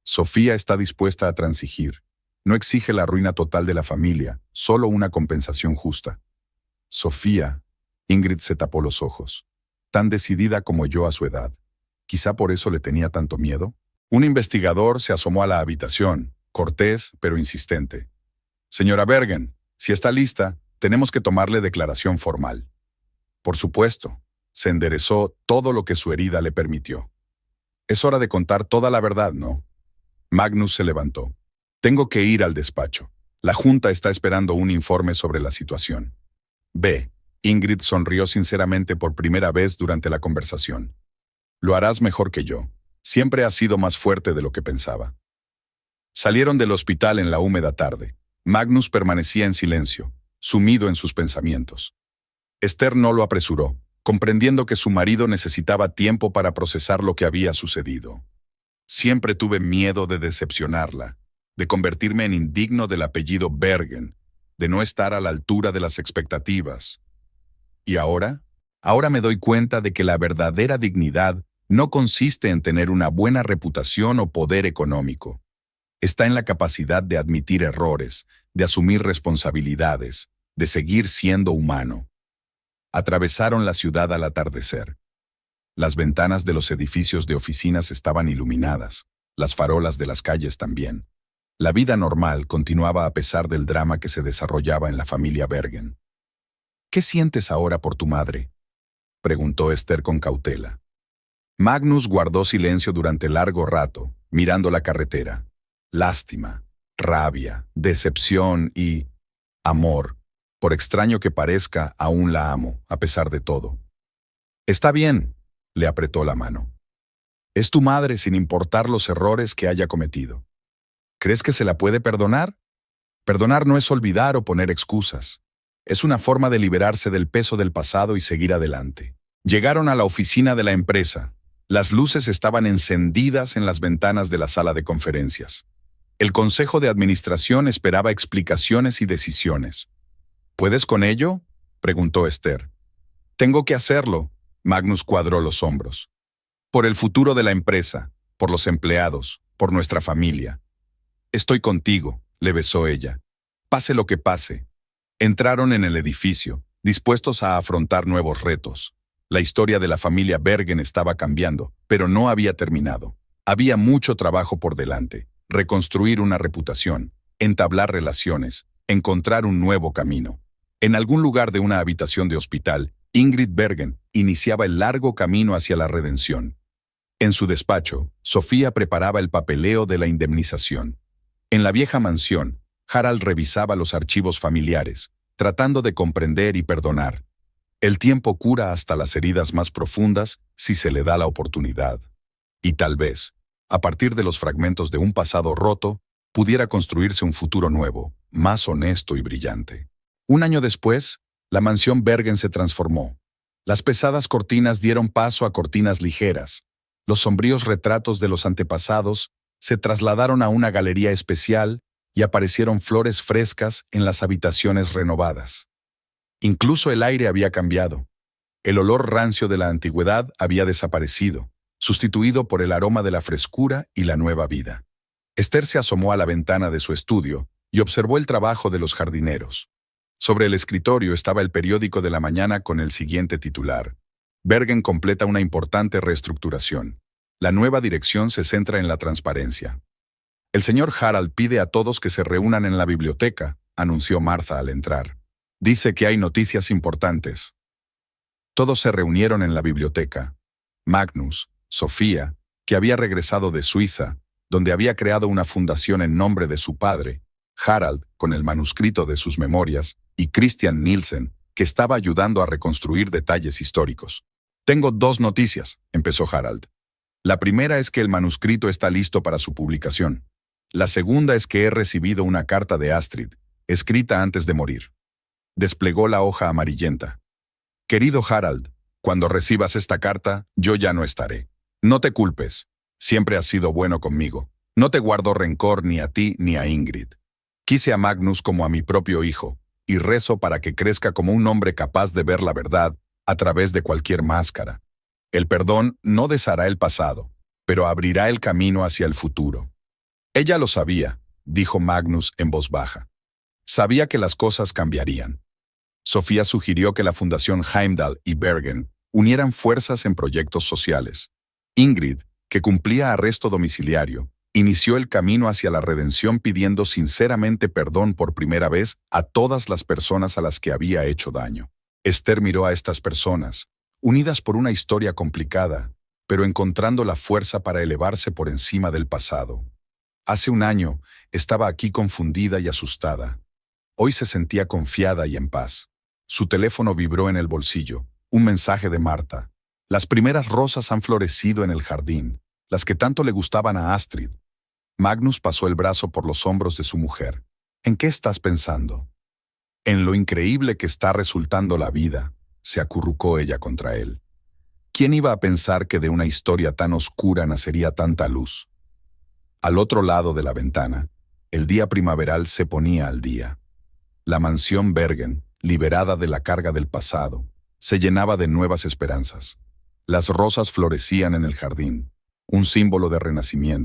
Speaker 1: Sofía está dispuesta a transigir. No exige la ruina total de la familia, solo una compensación justa. Sofía, Ingrid se tapó los ojos. Tan decidida como yo a su edad. Quizá por eso le tenía tanto miedo. Un investigador se asomó a la habitación, cortés pero insistente. Señora Bergen, si está lista, tenemos que tomarle declaración formal. Por supuesto, se enderezó todo lo que su herida le permitió. Es hora de contar toda la verdad, ¿no? Magnus se levantó. Tengo que ir al despacho. La junta está esperando un informe sobre la situación. Ve. Ingrid sonrió sinceramente por primera vez durante la conversación. Lo harás mejor que yo. Siempre has sido más fuerte de lo que pensaba. Salieron del hospital en la húmeda tarde. Magnus permanecía en silencio, sumido en sus pensamientos. Esther no lo apresuró, comprendiendo que su marido necesitaba tiempo para procesar lo que había sucedido. Siempre tuve miedo de decepcionarla, de convertirme en indigno del apellido Bergen, de no estar a la altura de las expectativas. ¿Y ahora? Ahora me doy cuenta de que la verdadera dignidad no consiste en tener una buena reputación o poder económico. Está en la capacidad de admitir errores, de asumir responsabilidades, de seguir siendo humano. Atravesaron la ciudad al atardecer. Las ventanas de los edificios de oficinas estaban iluminadas, las farolas de las calles también. La vida normal continuaba a pesar del drama que se desarrollaba en la familia Bergen. ¿Qué sientes ahora por tu madre?, preguntó Esther con cautela. Magnus guardó silencio durante largo rato, mirando la carretera. Lástima, rabia, decepción y amor. Por extraño que parezca, aún la amo, a pesar de todo. Está bien, le apretó la mano. Es tu madre sin importar los errores que haya cometido. ¿Crees que se la puede perdonar? Perdonar no es olvidar o poner excusas. Es una forma de liberarse del peso del pasado y seguir adelante. Llegaron a la oficina de la empresa. Las luces estaban encendidas en las ventanas de la sala de conferencias. El consejo de administración esperaba explicaciones y decisiones. ¿Puedes con ello?, preguntó Esther. Tengo que hacerlo, Magnus cuadró los hombros. Por el futuro de la empresa, por los empleados, por nuestra familia. Estoy contigo, le besó ella. Pase lo que pase. Entraron en el edificio, dispuestos a afrontar nuevos retos. La historia de la familia Bergen estaba cambiando, pero no había terminado. Había mucho trabajo por delante. Reconstruir una reputación, entablar relaciones, encontrar un nuevo camino. En algún lugar de una habitación de hospital, Ingrid Bergen iniciaba el largo camino hacia la redención. En su despacho, Sofía preparaba el papeleo de la indemnización. En la vieja mansión, Harald revisaba los archivos familiares, tratando de comprender y perdonar. El tiempo cura hasta las heridas más profundas si se le da la oportunidad. Y tal vez, a partir de los fragmentos de un pasado roto, pudiera construirse un futuro nuevo, más honesto y brillante. Un año después, la mansión Bergen se transformó. Las pesadas cortinas dieron paso a cortinas ligeras. Los sombríos retratos de los antepasados se trasladaron a una galería especial y aparecieron flores frescas en las habitaciones renovadas. Incluso el aire había cambiado. El olor rancio de la antigüedad había desaparecido, sustituido por el aroma de la frescura y la nueva vida. Esther se asomó a la ventana de su estudio y observó el trabajo de los jardineros. Sobre el escritorio estaba el periódico de la mañana con el siguiente titular: Bergen completa una importante reestructuración. La nueva dirección se centra en la transparencia. El señor Harald pide a todos que se reúnan en la biblioteca, anunció Martha al entrar. Dice que hay noticias importantes. Todos se reunieron en la biblioteca. Magnus, Sofía, que había regresado de Suiza, donde había creado una fundación en nombre de su padre, Harald, con el manuscrito de sus memorias, y Christian Nielsen, que estaba ayudando a reconstruir detalles históricos. Tengo 2 noticias, empezó Harald. La primera es que el manuscrito está listo para su publicación. La segunda es que he recibido una carta de Astrid, escrita antes de morir. Desplegó la hoja amarillenta. Querido Harald, cuando recibas esta carta, yo ya no estaré. No te culpes. Siempre has sido bueno conmigo. No te guardo rencor ni a ti ni a Ingrid. Quise a Magnus como a mi propio hijo, y rezo para que crezca como un hombre capaz de ver la verdad a través de cualquier máscara. El perdón no deshará el pasado, pero abrirá el camino hacia el futuro. Ella lo sabía, dijo Magnus en voz baja. Sabía que las cosas cambiarían. Sofía sugirió que la Fundación Heimdall y Bergen unieran fuerzas en proyectos sociales. Ingrid, que cumplía arresto domiciliario, inició el camino hacia la redención pidiendo sinceramente perdón por primera vez a todas las personas a las que había hecho daño. Esther miró a estas personas, unidas por una historia complicada, pero encontrando la fuerza para elevarse por encima del pasado. Hace un año estaba aquí confundida y asustada. Hoy se sentía confiada y en paz. Su teléfono vibró en el bolsillo, un mensaje de Martha. Las primeras rosas han florecido en el jardín, las que tanto le gustaban a Astrid. Magnus pasó el brazo por los hombros de su mujer. ¿En qué estás pensando? En lo increíble que está resultando la vida, se acurrucó ella contra él. ¿Quién iba a pensar que de una historia tan oscura nacería tanta luz? Al otro lado de la ventana, el día primaveral se ponía al día. La mansión Bergen, liberada de la carga del pasado, se llenaba de nuevas esperanzas. Las rosas florecían en el jardín, un símbolo de renacimiento.